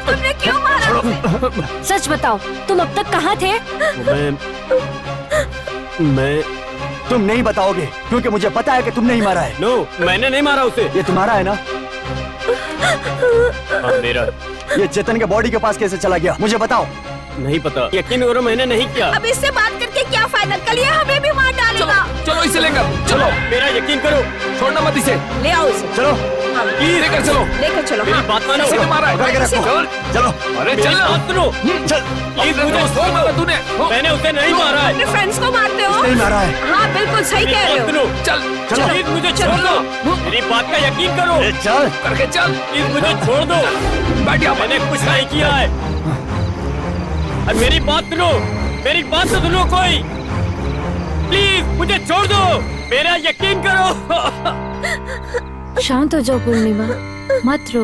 तुमने क्यों मारा उसे? सच बताओ, तुम अब तक कहाँ थे? मैं तुम नहीं बताओगे क्योंकि मुझे पता है कि तुमने ही मारा है। नो, मैंने नहीं मारा उसे। ये तुम्हारा है ना? हाँ, मेरा। ये चेतन के बॉडी के पास कैसे चला गया? मुझे बताओ। नहीं पता। यकीन करो, मैंने नहीं किया। अब इससे बात करके क्या फायदा? कल ये हमें भी मार डालेगा। चलो इसे लेकर चलो। मेरा यकीन करो। छोड़ना मत इसे। ले आओ इसे। चलो प्लीज लेकर चलो। लेकर चलो। मेरी हाँ। बात मानो। इसे मारा है। पकड़ के रखो। चलो अरे मेरी चल ना। बात सुनो। चल। प्लीज मुझे छोड़ मारा तूने। मैंने उसे नहीं मारा है। अपने फ्रेंड्स को मारते हो? नहीं मारा है। हाँ बिल्कुल सही कह रहे बात हो। सुनो। चल चलो। प्लीज मुझे छोड़ दो। मेरी बात का यकीन करो। ए, चल। करके चल। प्लीज मुझे छोड़ दो। बैठ यहाँ पर। मैंने कुछ नहीं किया है। और मेरी बात सुनो। मेरी बात तो सुनो कोई। प्लीज मुझे छोड़ दो। मेरा यकीन करो। शांत हो जाओ पूर्णिमा, मत रो।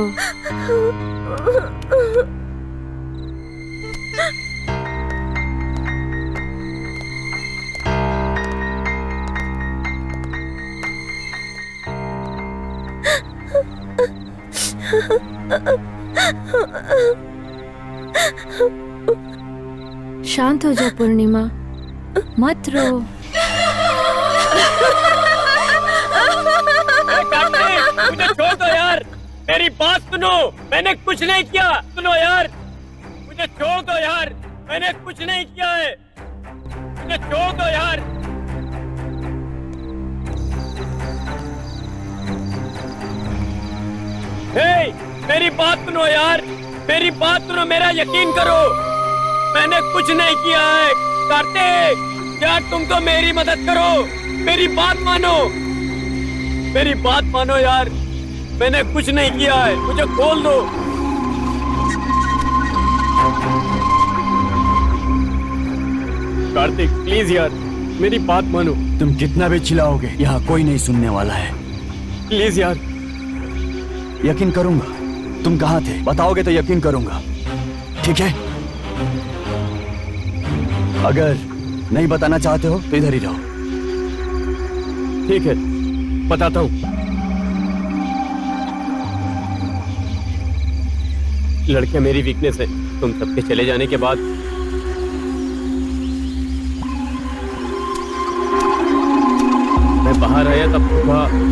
शांत हो जाओ पूर्णिमा, मत रो। मुझे छोड़ दो यार। मेरी बात सुनो। मैंने कुछ नहीं किया। सुनो यार, मुझे छोड़ दो यार। मैंने कुछ नहीं किया है। मुझे छोड़ दो यार। हे, मेरी बात सुनो यार। मेरी बात सुनो, मेरा यकीन करो। मैंने कुछ नहीं किया है। कार्तिक, यार तुम तो मेरी मदद करो। मेरी बात मानो। मेरी बात मानो यार। मैंने कुछ नहीं किया है। मुझे खोल दो। कार्तिक प्लीज यार, मेरी बात मानो। तुम कितना भी चिल्लाओगे, यहाँ कोई नहीं सुनने वाला है। प्लीज यार। यकीन करूंगा। तुम कहाँ थे बताओगे तो यकीन करूंगा, ठीक है? अगर नहीं बताना चाहते हो तो इधर ही रहो। ठीक है, बताता हूँ। लड़कियां मेरी वीकनेस है। तुम सबके चले जाने के बाद मैं बाहर आया तब सुबह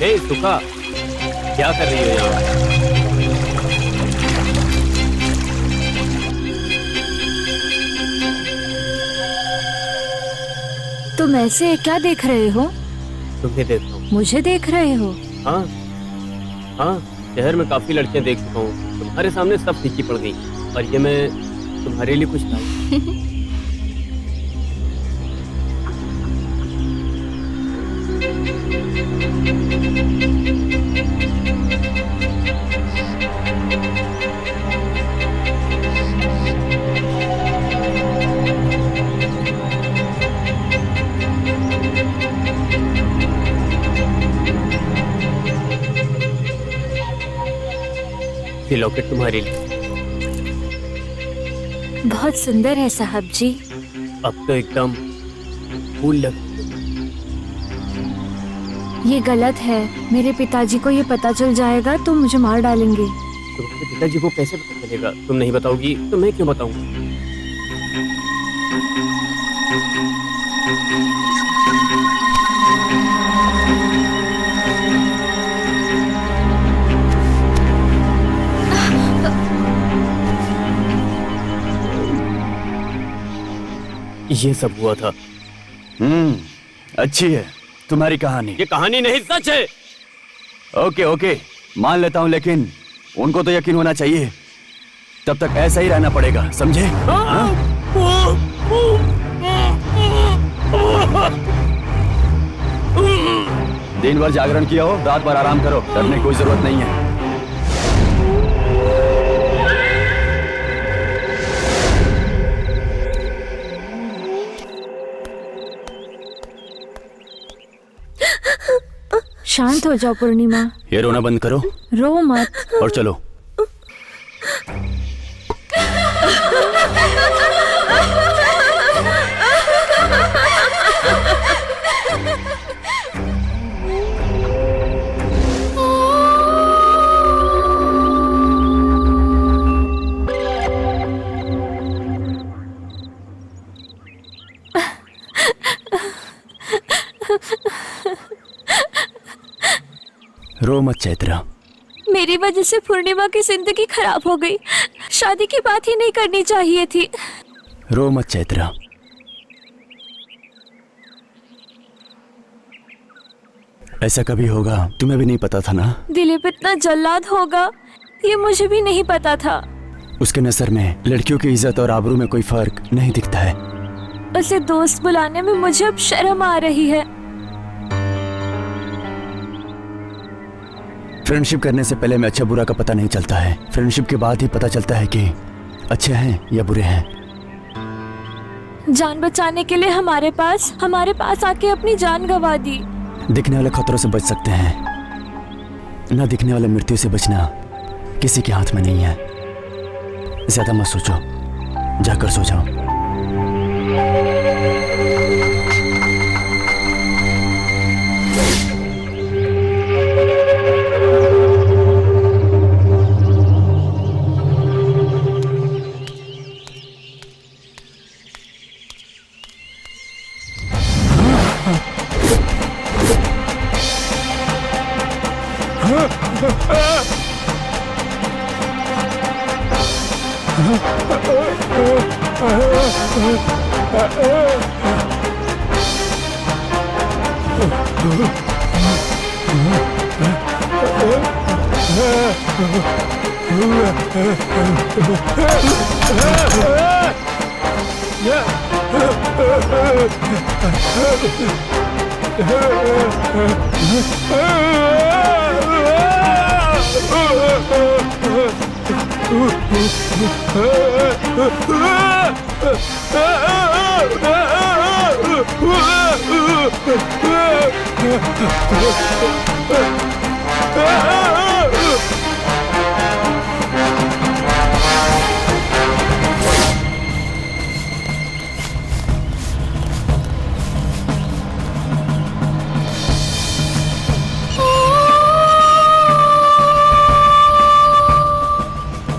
हे सुखा, क्या कर रही हो यहाँ? तुम ऐसे क्या देख रहे हो? तुम्हें देख रहा हूँ। मुझे देख रहे हो? हाँ हाँ, शहर में काफी लड़कियां देख चुका हूँ, तुम्हारे सामने सब फीकी पड़ गई, और ये मैं तुम्हारे लिए कुछ लाऊं। ये लॉकेट तुम्हारे लिए। बहुत सुंदर है साहब जी। अब तो एकदम फूल लग। ये गलत है, मेरे पिताजी को ये पता चल जाएगा तो मुझे मार डालेंगे। तुम्हारे पिताजी को कैसे पता चलेगा? तुम नहीं बताओगी तो मैं क्यों बताऊंगा? ये सब हुआ था। अच्छी है तुम्हारी कहानी। ये कहानी नहीं, सच है। ओके ओके, मान लेता हूँ, लेकिन उनको तो यकीन होना चाहिए। तब तक ऐसा ही रहना पड़ेगा, समझे? दिन भर जागरण किया हो, रात भर आराम करो, डरने की कोई जरूरत नहीं है। शांत हो जाओ पूर्णिमा। ये रोना बंद करो, रो मत। और चलो। रो मत चैत्रा। मेरी वजह से पूर्णिमा की जिंदगी खराब हो गई। शादी की बात ही नहीं करनी चाहिए थी। रो मत चैत्रा। ऐसा कभी होगा तुम्हें भी नहीं पता था ना। दिलीप इतना जल्लाद होगा ये मुझे भी नहीं पता था। उसके नजर में लड़कियों की इज्जत और आबरू में कोई फर्क नहीं दिखता है। उसे दोस्त बुलाने में मुझे अब शर्म आ रही है। फ्रेंडशिप करने से पहले में अच्छा बुरा का पता नहीं चलता है। फ्रेंडशिप के बाद ही पता चलता है कि अच्छे हैं या बुरे हैं। जान बचाने के लिए हमारे पास आके अपनी जान गंवा दी। दिखने वाले खतरों से बच सकते हैं, न दिखने वाले मृत्यु से बचना किसी के हाथ में नहीं है। ज्यादा मत सोचो, जाकर सो जाओ।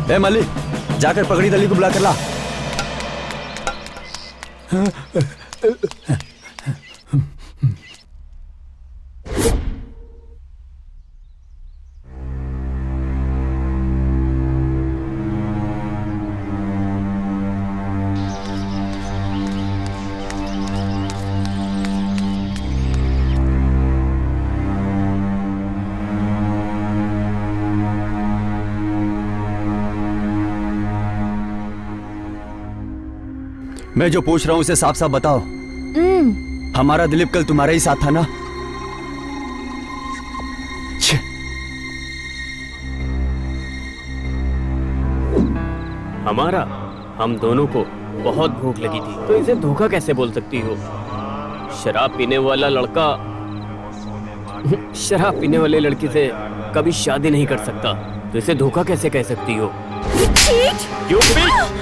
ए मल्ली, जाकर पगड़ी दली को बुला कर ला। मैं जो पूछ रहा हूँ उसे साफ साफ बताओ। हमारा दिलीप कल तुम्हारा ही साथ था ना? छे। हमारा? हम दोनों को बहुत भूख लगी थी, तो इसे धोखा कैसे बोल सकती हो? शराब पीने वाला लड़का शराब पीने वाले लड़की से कभी शादी नहीं कर सकता, तो इसे धोखा कैसे कह सकती हो? You bitch!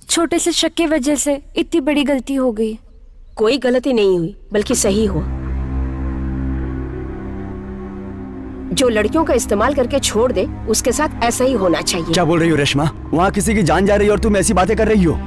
छोटे से शक की वजह से इतनी बड़ी गलती हो गई। कोई गलती नहीं हुई, बल्कि सही हुआ। जो लड़कियों का इस्तेमाल करके छोड़ दे, उसके साथ ऐसा ही होना चाहिए। क्या बोल रही हो रेशमा? वहाँ किसी की जान जा रही है और तुम ऐसी बातें कर रही हो?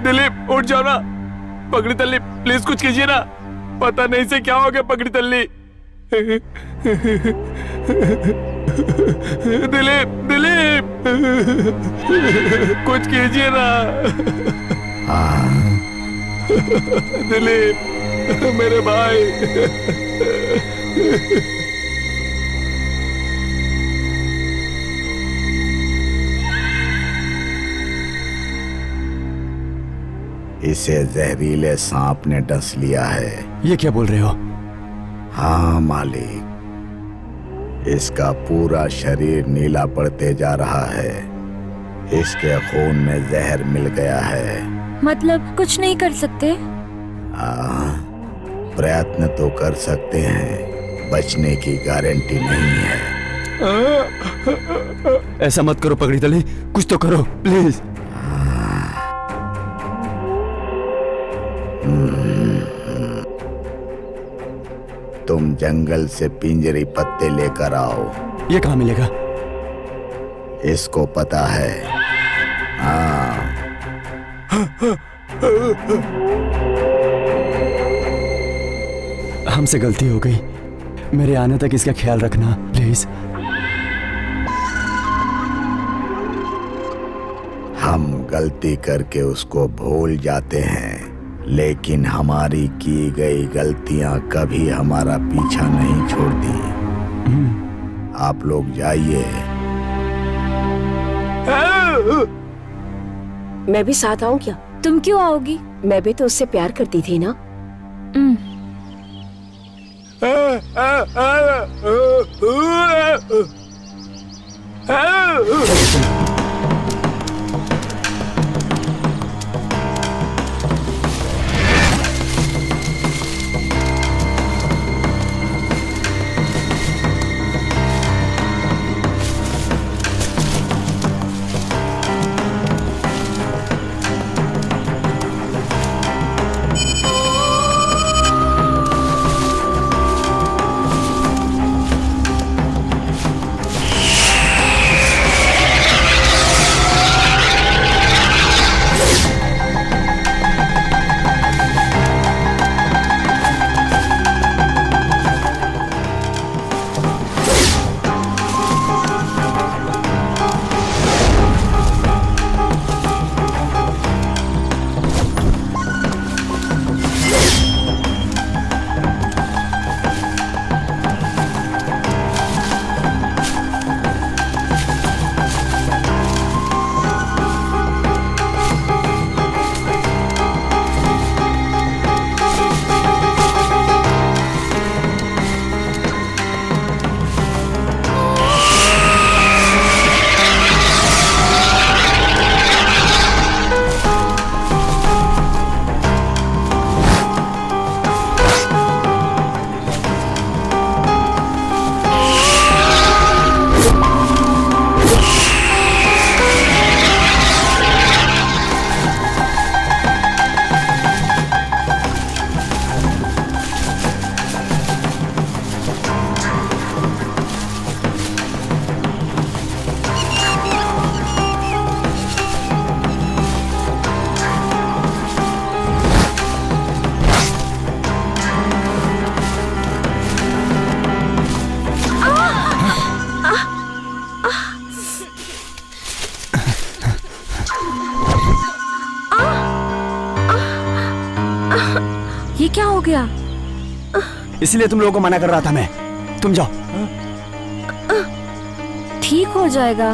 दिलीप उठ जाओ ना। पगड़ी तल्ली प्लीज कुछ कीजिए ना, पता नहीं से क्या हो गया पगड़ी तल्ली। दिलीप कुछ कीजिए ना। दिलीप मेरे भाई। इसे जहरीले सांप ने डस लिया है। ये क्या बोल रहे हो? हाँ मालिक, इसका पूरा शरीर नीला पड़ते जा रहा है। इसके खून में जहर मिल गया है। मतलब कुछ नहीं कर सकते? प्रयत्न तो कर सकते हैं, बचने की गारंटी नहीं है। ऐसा मत करो पगड़ी तले, कुछ तो करो प्लीज। तुम जंगल से पिंजरी पत्ते लेकर आओ। ये कहाँ मिलेगा? इसको पता है। हाँ। हमसे गलती हो गई, मेरे आने तक इसका ख्याल रखना प्लीज। हम गलती करके उसको भूल जाते हैं, लेकिन हमारी की गई गलतियां कभी हमारा पीछा नहीं छोड़ती। आप लोग जाइए। मैं भी साथ आऊं क्या? तुम क्यों आओगी? मैं भी तो उससे प्यार करती थी ना। इसलिए तुम लोगों को मना कर रहा था मैं। तुम जाओ। ठीक हो जाएगा,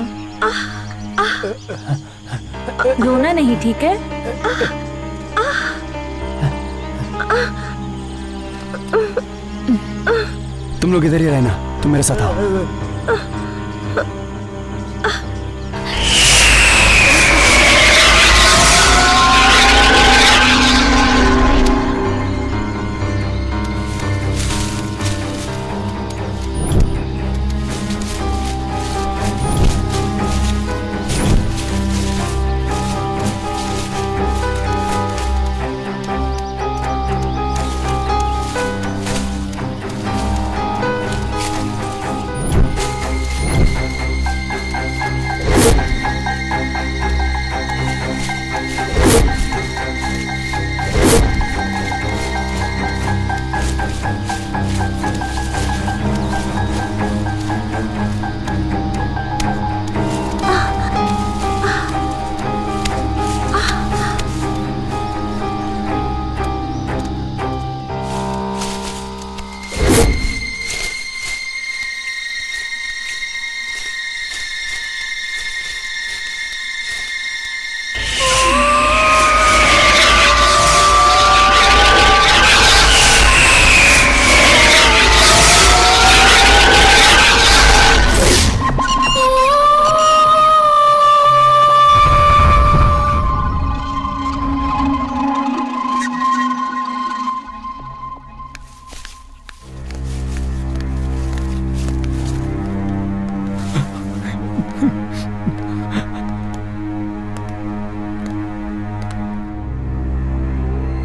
रोना नहीं, ठीक है? तुम लोग इधर ही रहना, तुम मेरे साथ आओ।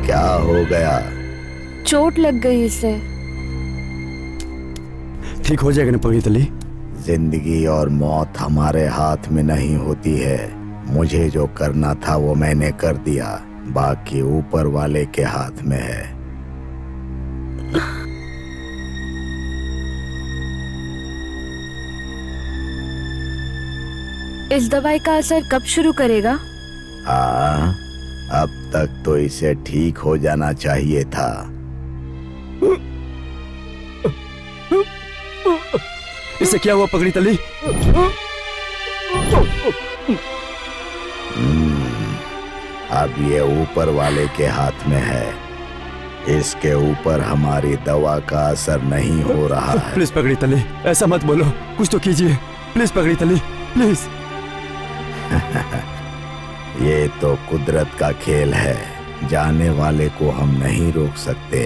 क्या हो गया? चोट लग गई इसे। ठीक हो जाएगा ना पगड़ी तली? जिंदगी और मौत हमारे हाथ में नहीं होती है। मुझे जो करना था वो मैंने कर दिया, बाकी ऊपर वाले के हाथ में है। इस दवाई का असर कब शुरू करेगा? अब तक तो इसे ठीक हो जाना चाहिए था। इससे क्या हुआ पगड़ी तली? अब ये ऊपर वाले के हाथ में है। इसके ऊपर हमारी दवा का असर नहीं हो रहा है। प्लीज पगड़ी तली, ऐसा मत बोलो, कुछ तो कीजिए प्लीज पगड़ी तली, प्लीज। ये तो कुदरत का खेल है, जाने वाले को हम नहीं रोक सकते।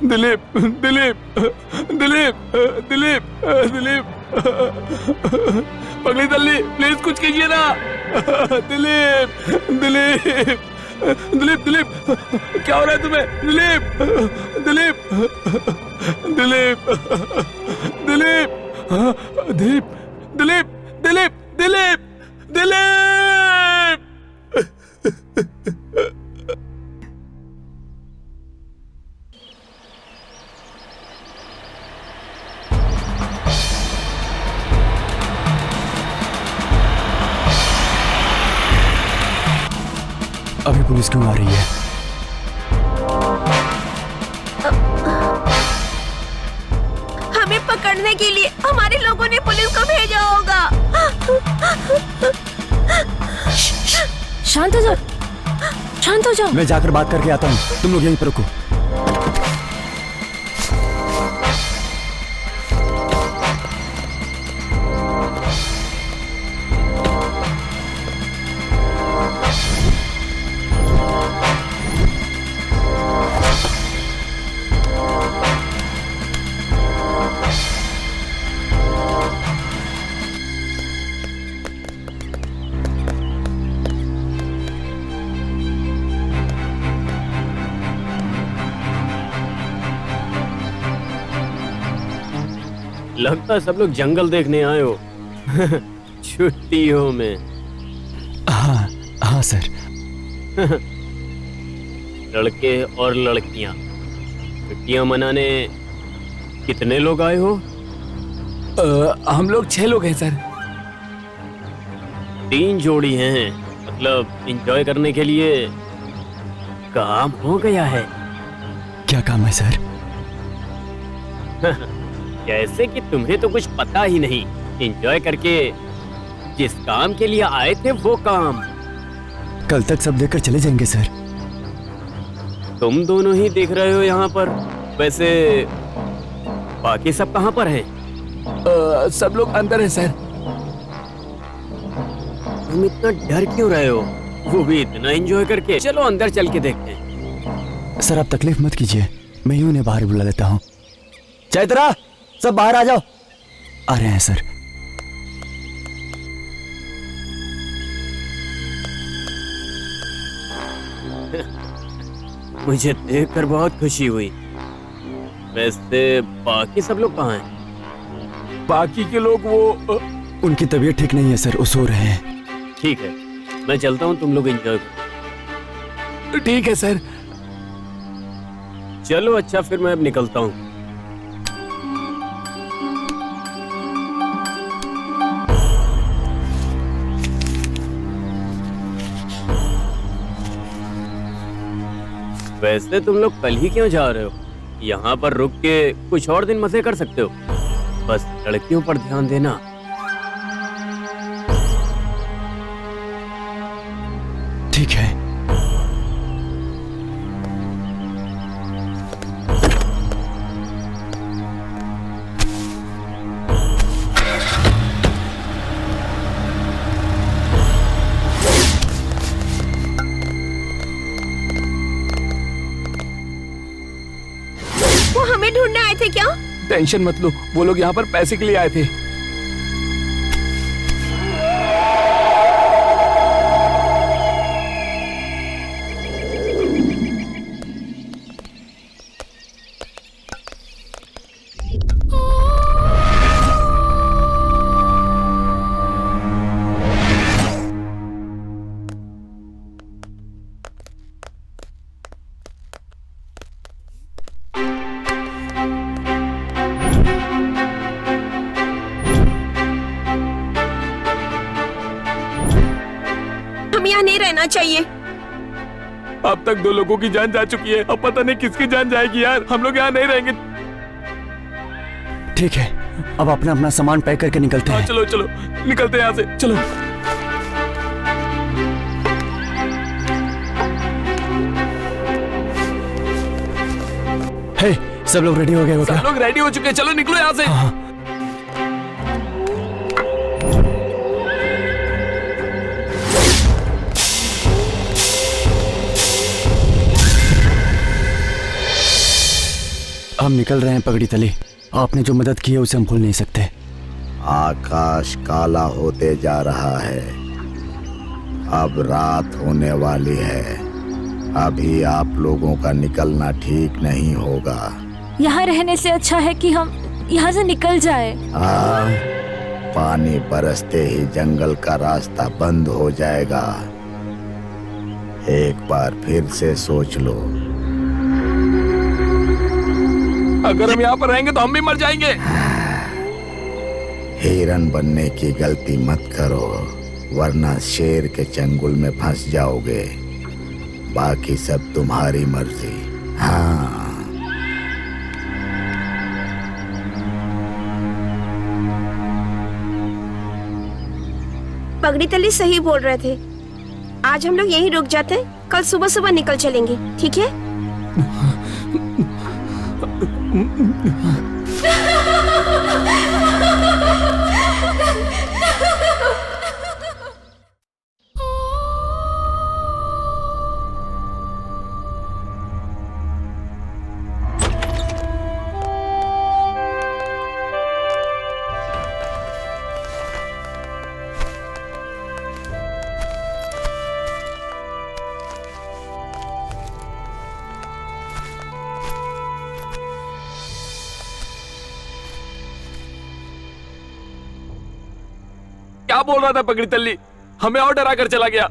दिलीप, दिलीप, दिलीप, दिलीप, दिलीप, पगड़ी तल्ली, प्लीज कुछ कीजिए ना। दिलीप, दिलीप, दिलीप, दिलीप, क्या हो रहा है तुम्हें? दिलीप, दिलीप, दिलीप, दिलीप, दिलीप, दिलीप, दिलीप, दिलीप, दिलीप। अभी पुलिस क्यों आ रही है? हमें पकड़ने के लिए हमारे लोगों ने पुलिस को भेजा होगा। शांत हो जाओ, शांत हो जाओ। मैं जाकर बात करके आता हूँ, तुम लोग यहीं पर रुको। लगता है सब लोग जंगल देखने आए हो। छुट्टियों में। हाँ हाँ सर। लड़के और लड़कियां छुट्टियां मनाने कितने लोग आए हो? हम लोग 6 लोग हैं सर। 3 जोड़ी हैं, मतलब एंजॉय करने के लिए काम हो गया है। क्या काम है सर? जैसे कि तुम्हें तो कुछ पता ही नहीं। एंजॉय करके जिस काम के लिए आए थे वो काम। कल तक सब देखकर चले जाएंगे सर। तुम दोनों ही देख रहे हो यहाँ पर। वैसे बाकी सब कहाँ पर हैं? सब लोग अंदर हैं सर। तुम इतना डर क्यों रहे हो? वो भी इतना एंजॉय करके। चलो अंदर चल के देखते हैं। सर आप तकलीफ मत कीजिए, मैं ही उन्हें बाहर बुला लेता हूँ। चैत्रा, सब बाहर आ जाओ। आ रहे हैं सर। मुझे देखकर बहुत खुशी हुई। वैसे बाकी सब लोग कहाँ हैं? बाकी के लोग वो उनकी तबीयत ठीक नहीं है सर, वो सो रहे हैं। ठीक है, मैं चलता हूँ, तुम लोग एंजॉय करो। ठीक है सर। चलो अच्छा, फिर मैं अब निकलता हूँ। वैसे तुम लोग कल ही क्यों जा रहे हो? यहाँ पर रुक के कुछ और दिन मजे कर सकते हो। बस लड़कियों पर ध्यान देना। ठीक है। वो हमें ढूंढने आए थे क्या? टेंशन मत लो, वो लोग यहाँ पर पैसे के लिए आए थे। हमें यहाँ नहीं रहना चाहिए। अब तक 2 लोगों की जान जा चुकी है, अब पता नहीं किसकी जान जाएगी यार। हम लोग यहाँ नहीं रहेंगे। ठीक है, अब अपना अपना सामान पैक करके निकलते हाँ हैं। चलो चलो, निकलते हैं यहाँ से, चलो। हे, सब लोग रेडी हो गए हो क्या? सब लोग रेडी हो चुके हैं, चलो निकलो यहाँ से। हाँ। हम निकल रहे हैं पगड़ी तली। आपने जो मदद की है उसे हम भूल नहीं सकते। आकाश काला होते जा रहा है, अब रात होने वाली है। अभी आप लोगों का निकलना ठीक नहीं होगा। यहाँ रहने से अच्छा है कि हम यहाँ से निकल जाए। पानी बरसते ही जंगल का रास्ता बंद हो जाएगा। एक बार फिर से सोच लो। अगर हम यहाँ पर रहेंगे तो हम भी मर जाएंगे। हिरन बनने की गलती मत करो, वरना शेर के चंगुल में फंस जाओगे। बाकी सब तुम्हारी मर्जी। हाँ, पगड़ी तली सही बोल रहे थे। आज हम लोग यहीं रुक जाते, कल सुबह सुबह निकल चलेंगे, ठीक है? क्या बोल रहा था पगड़ी तल्ली? हमें और डरा कर चला गया।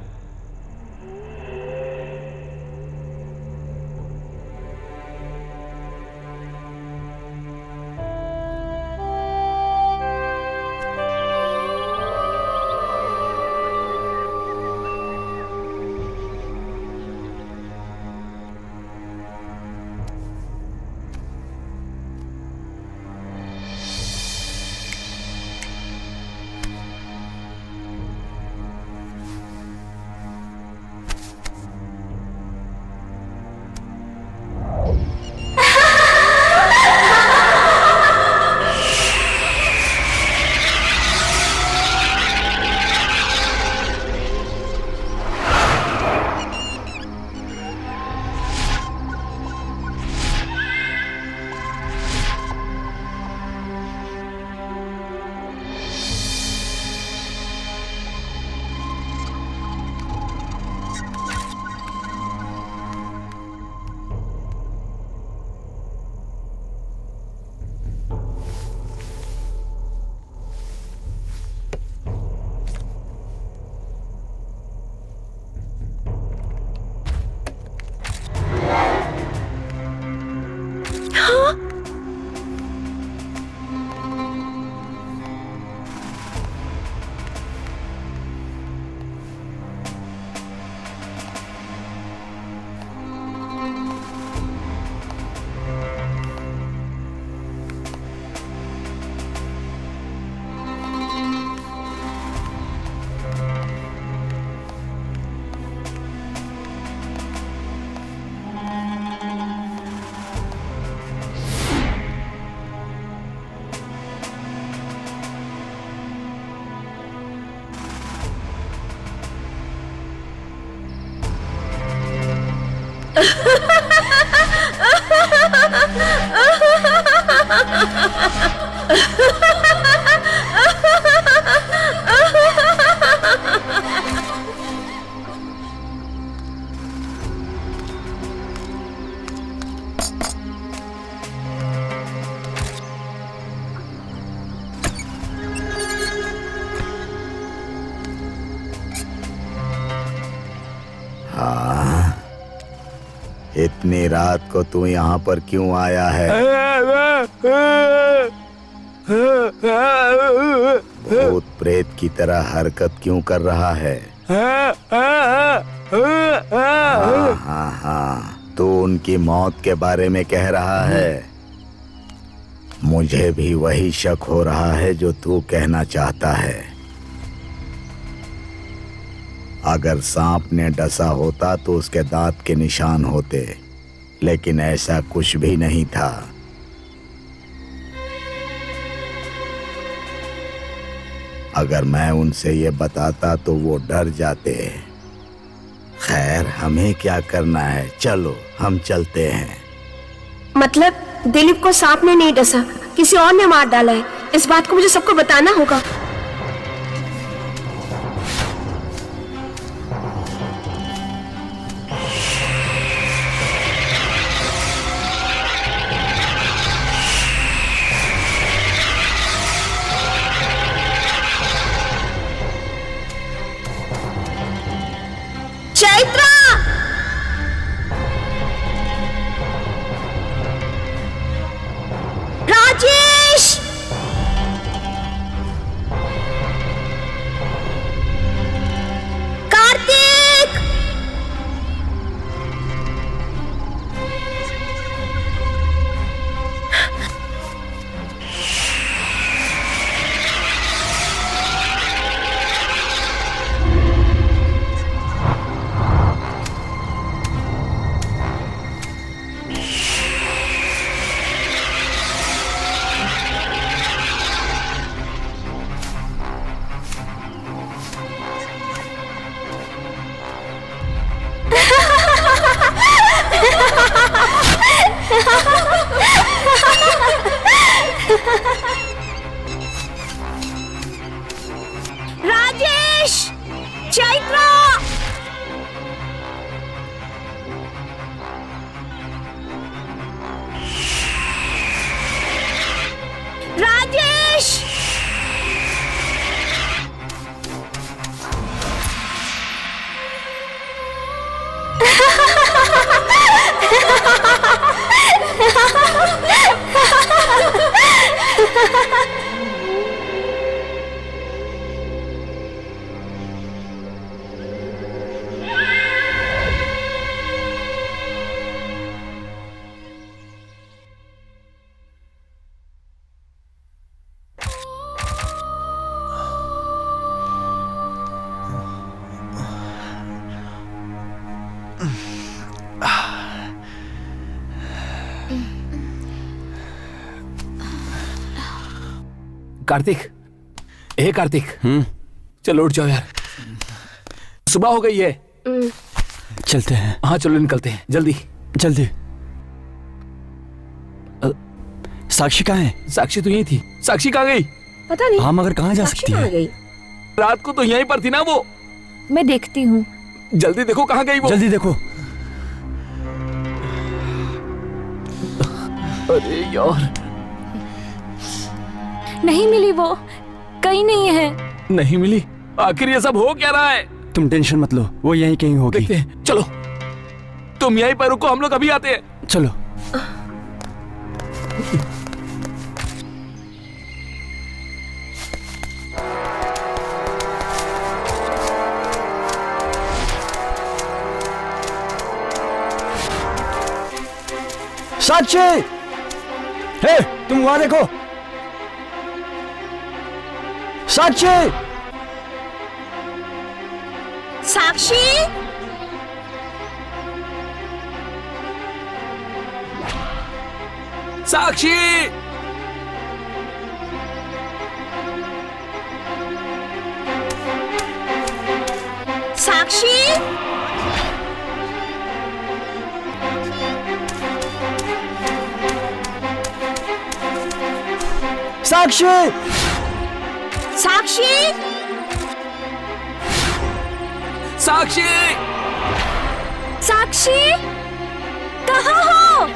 इतनी रात को तू यहाँ पर क्यों आया है? भूत प्रेत की तरह हरकत क्यों कर रहा है? हाँ, तू उनकी मौत के बारे में कह रहा है। मुझे भी वही शक हो रहा है जो तू कहना चाहता है। अगर सांप ने डसा होता तो उसके दांत के निशान होते, लेकिन ऐसा कुछ भी नहीं था। अगर मैं उनसे ये बताता तो वो डर जाते। खैर, हमें क्या करना है, चलो हम चलते हैं। मतलब दिलीप को सांप ने नहीं डसा, किसी और ने मार डाला है। इस बात को मुझे सबको बताना होगा। चैत्रा! राजेश! कार्तिक! राजेश! चैत्रा! राजेश! कार्तिक, हे कार्तिक, चलो उठ जाओ यार, सुबह हो गई है। चलते हैं। हाँ चलो निकलते हैं जल्दी जल्दी। साक्षी कहाँ है? साक्षी तो यही थी। साक्षी कहाँ गई? पता नहीं। हाँ, मगर कहाँ जा साक्षी सकती कहाँ है? गई? रात को तो यहीं पर थी ना वो। मैं देखती हूँ। जल्दी देखो कहाँ गई वो। जल्दी देखो। अरे यार, नहीं मिली वो, कहीं नहीं है। नहीं मिली। आखिर ये सब हो क्या रहा है? तुम टेंशन मत लो, वो यहीं कहीं होगी। देखते हैं, चलो तुम यहीं पर रुको, हम लोग अभी आते हैं। चलो। साक्षी, हे तुम वहां देखो। साक्षी! साक्षी! साक्षी! साक्षी! साक्षी! साक्षी! साक्षी! साक्षी, कहाँ हो?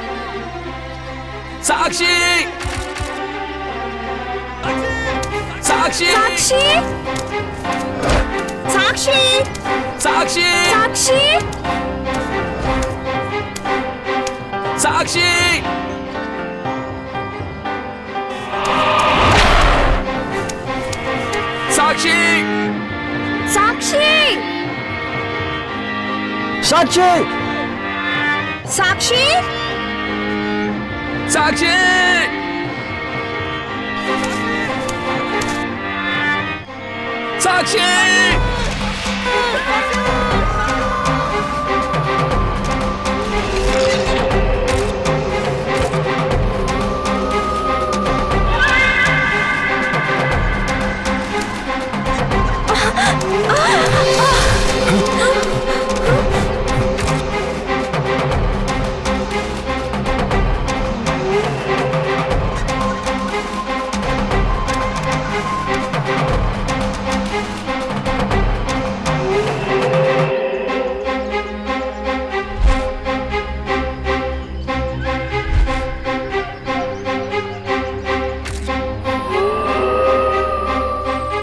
साक्षी! साक्षी! साक्षी, साक्षी! साक्षी! साक्षी, साक्षी, साक्षी, साक्षी, साक्षी, साक्षी, साक्षी, साक्षी।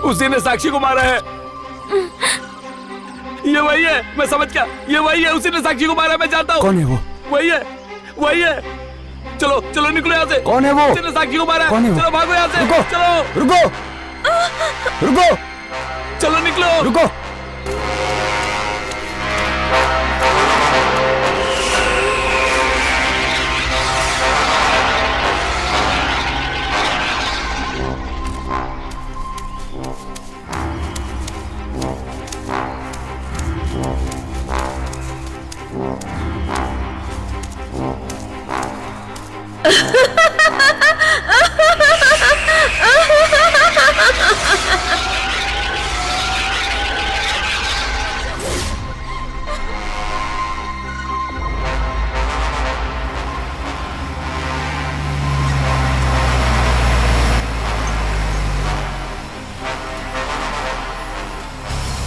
उसी ने साक्षी को मारा है। ये वही है, मैं समझ गया, ये वही है, उसी ने साक्षी को मारा है, मैं जानता हूँ। कौन है वो? वही है, वही है। चलो चलो निकलो यहाँ से। कौन है वो? उसी ने साक्षी को मारा है। कौन है वो? चलो भागो यहाँ से। रुको, चलो रुको, रुको, चलो निकलो। रुको।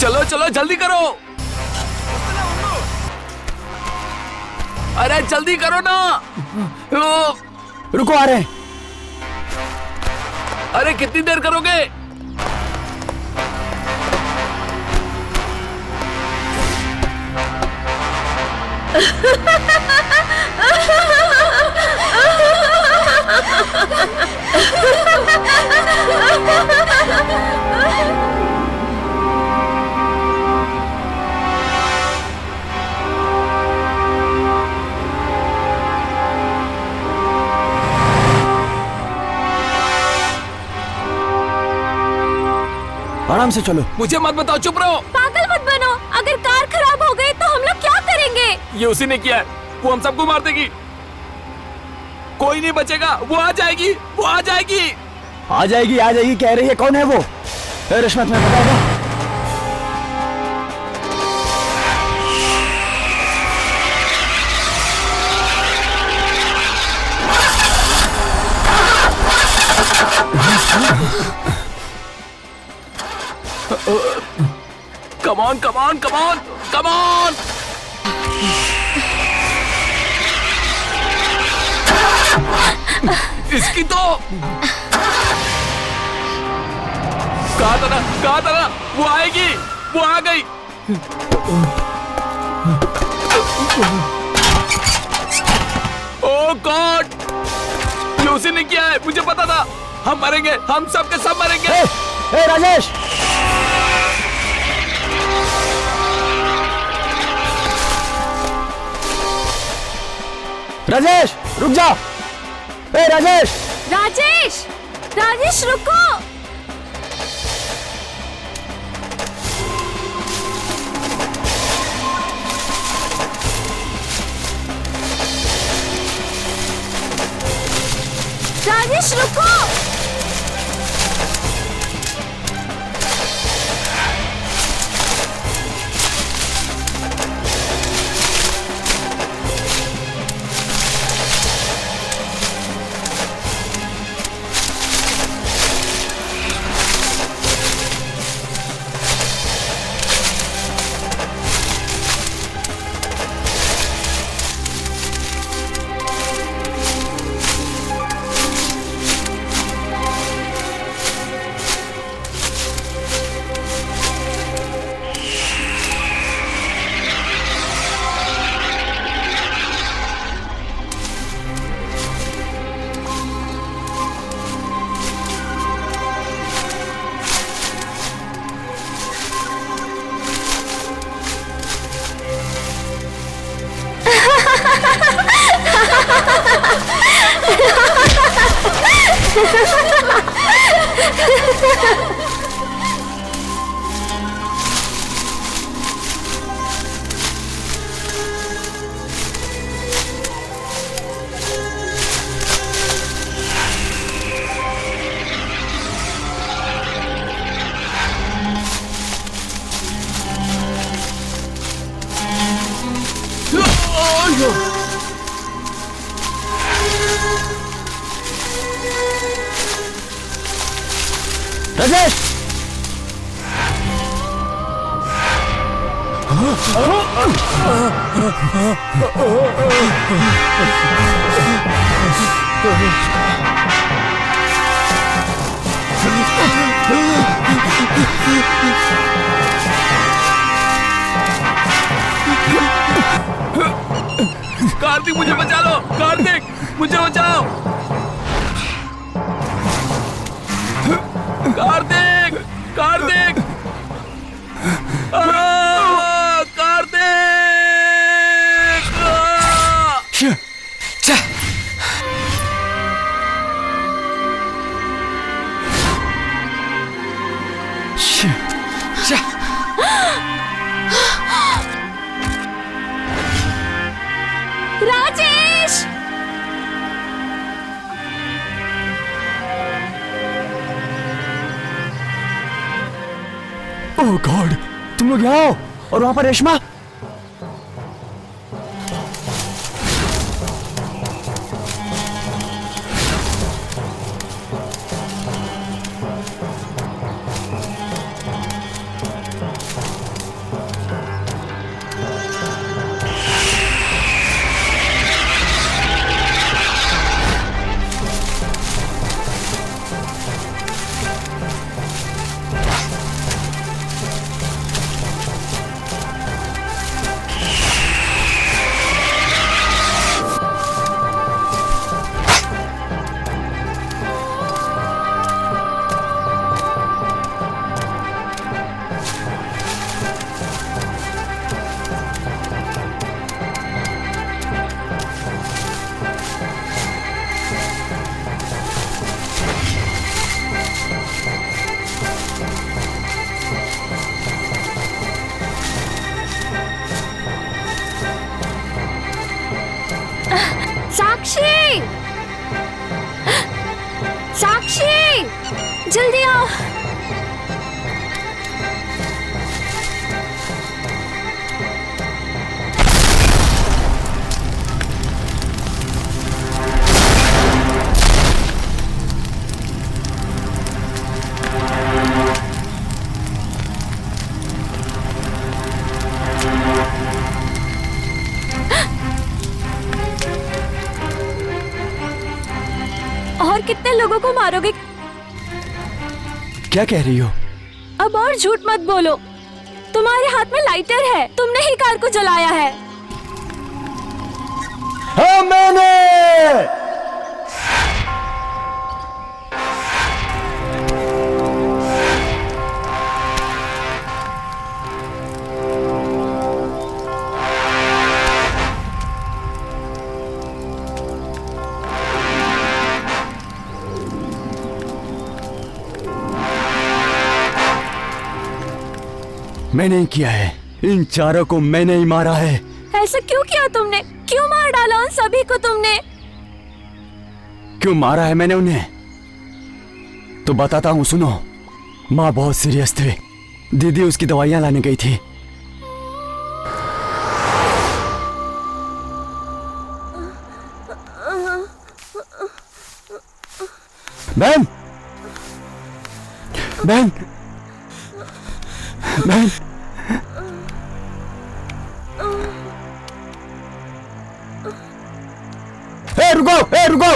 चलो चलो जल्दी करो। अरे जल्दी करो ना। रुको, आ रहे हैं। अरे कितनी देर करोगे? आराम से चलो। मुझे मत बताओ, चुप रहो। पागल मत बनो, अगर कार खराब हो गई तो हम लोग क्या करेंगे? ये उसी ने किया है, वो हम सबको मार देगी। कोई नहीं बचेगा, वो आ जाएगी, वो आ जाएगी। आ जाएगी, आ जाएगी कह रही है। कौन है वो? रिश्वत में बताओ। Come on, come on, come on, come on! इसकी तो कहा था ना, वो आएगी, वो आ गई। ओह गॉड, ये उसी ने किया है, मुझे पता था। हम मरेंगे, हम सब के सब मरेंगे। ए राजेश, राजेश रुक जा। ए राजेश, राजेश, राजेश रुको। राजेश रुको। राजेश! कार्तिक मुझे बचा लो, कार्तिक मुझे बचाओ, कार्तिक, कार्तिक, कार्तिक! राजेश! ओह गॉड, तुम लोग यहाँ आओ। और वहां पर रेशमा। साक्षी! साक्षी! जल्दी आओ। और कितने लोगों को मारोगे? क्या कह रही हो? अब और झूठ मत बोलो। तुम्हारे हाथ में लाइटर है, तुमने ही कार को जलाया है। हाँ मैंने। मैंने ही किया है। इन चारों को मैंने ही मारा है। ऐसा क्यों किया तुमने? क्यों मार डाला उन सभी को तुमने? क्यों मारा है मैंने उन्हें? तो बताता हूँ, सुनो। माँ बहुत सीरियस थे। दीदी उसकी दवाइयाँ लाने गई थी। बहन, बहन, बहन, रुको, रुको।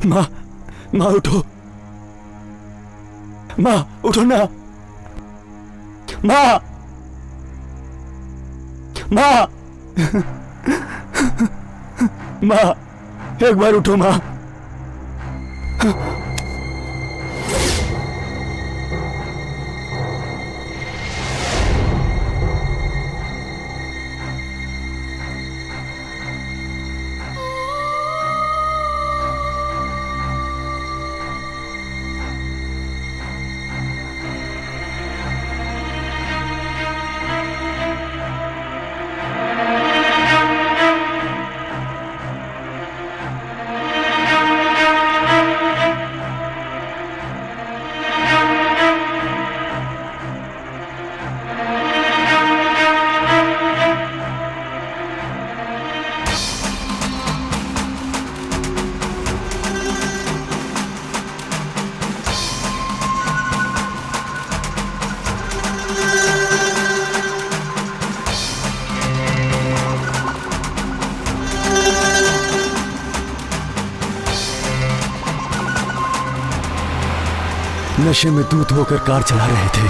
माँ, माँ उठो, माँ उठो ना, माँ, माँ, माँ एक बार उठो माँ। नशे में धूत होकर कार चला रहे थे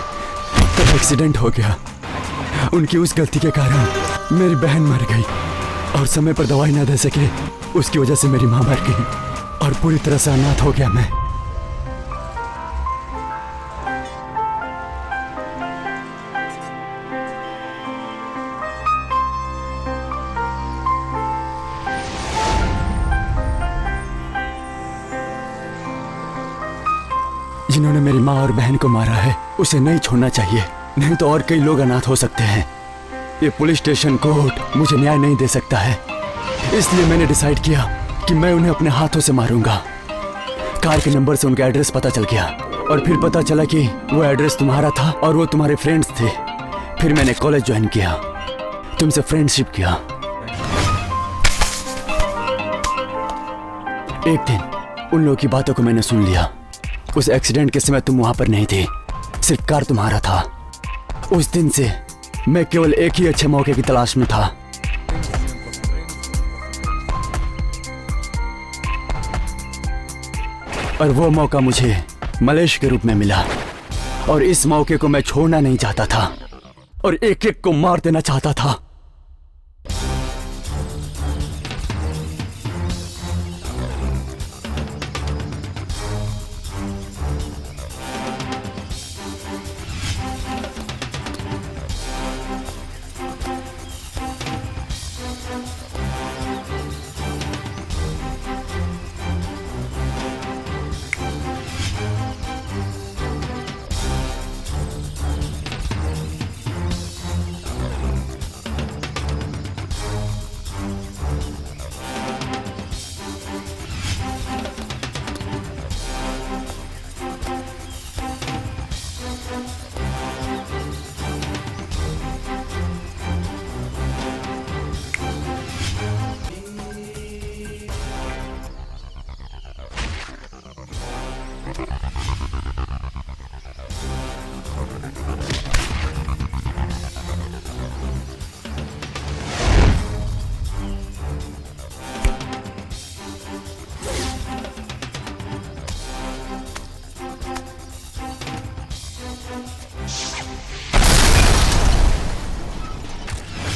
तब एक्सीडेंट हो गया। उनकी उस गलती के कारण मेरी बहन मर गई और समय पर दवाई ना दे सके, उसकी वजह से मेरी माँ मर गई और पूरी तरह से अनाथ हो गया मैं। जिन्होंने मेरी माँ और बहन को मारा है उसे नहीं छोड़ना चाहिए, नहीं तो और कई लोग अनाथ हो सकते हैं। ये पुलिस स्टेशन कोर्ट मुझे न्याय नहीं दे सकता है, इसलिए मैंने डिसाइड किया कि मैं उन्हें अपने हाथों से मारूंगा। कार के नंबर से उनका एड्रेस पता चल गया और फिर पता चला कि वो एड्रेस तुम्हारा था और वो तुम्हारे फ्रेंड्स थे। फिर मैंने कॉलेज ज्वाइन किया, तुमसे फ्रेंडशिप किया। एक दिन उन लोगों की बातों को मैंने सुन लिया। उस एक्सीडेंट के समय तुम वहां पर नहीं थे, सिर्फ कार तुम्हारा था। उस दिन से मैं केवल एक ही अच्छे मौके की तलाश में था। और वो मौका मुझे मलेश के रूप में मिला और इस मौके को मैं छोड़ना नहीं चाहता था और एक एक को मार देना चाहता था।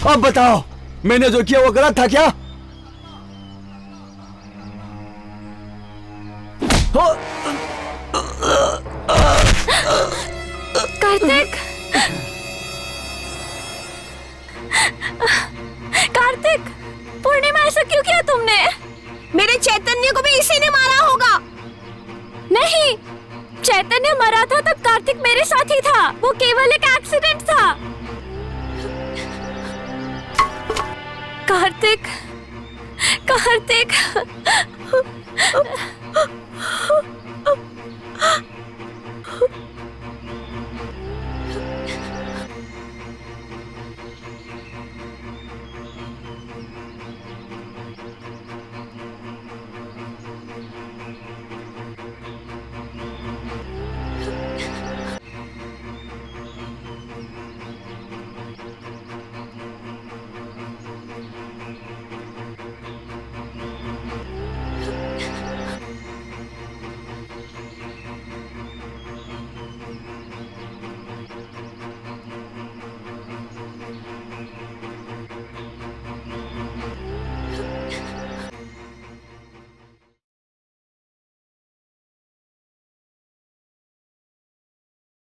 अब बताओ, मैंने जो किया वो गलत था क्या? कार्तिक, कार्तिक, पूर्णिमा ऐसा क्यों किया तुमने? मेरे चैतन्य को भी इसी ने मारा होगा। नहीं, चैतन्य मरा था तब कार्तिक मेरे साथ ही था। वो केवल एक एक्सीडेंट था। कार्तिक, कार्तिक।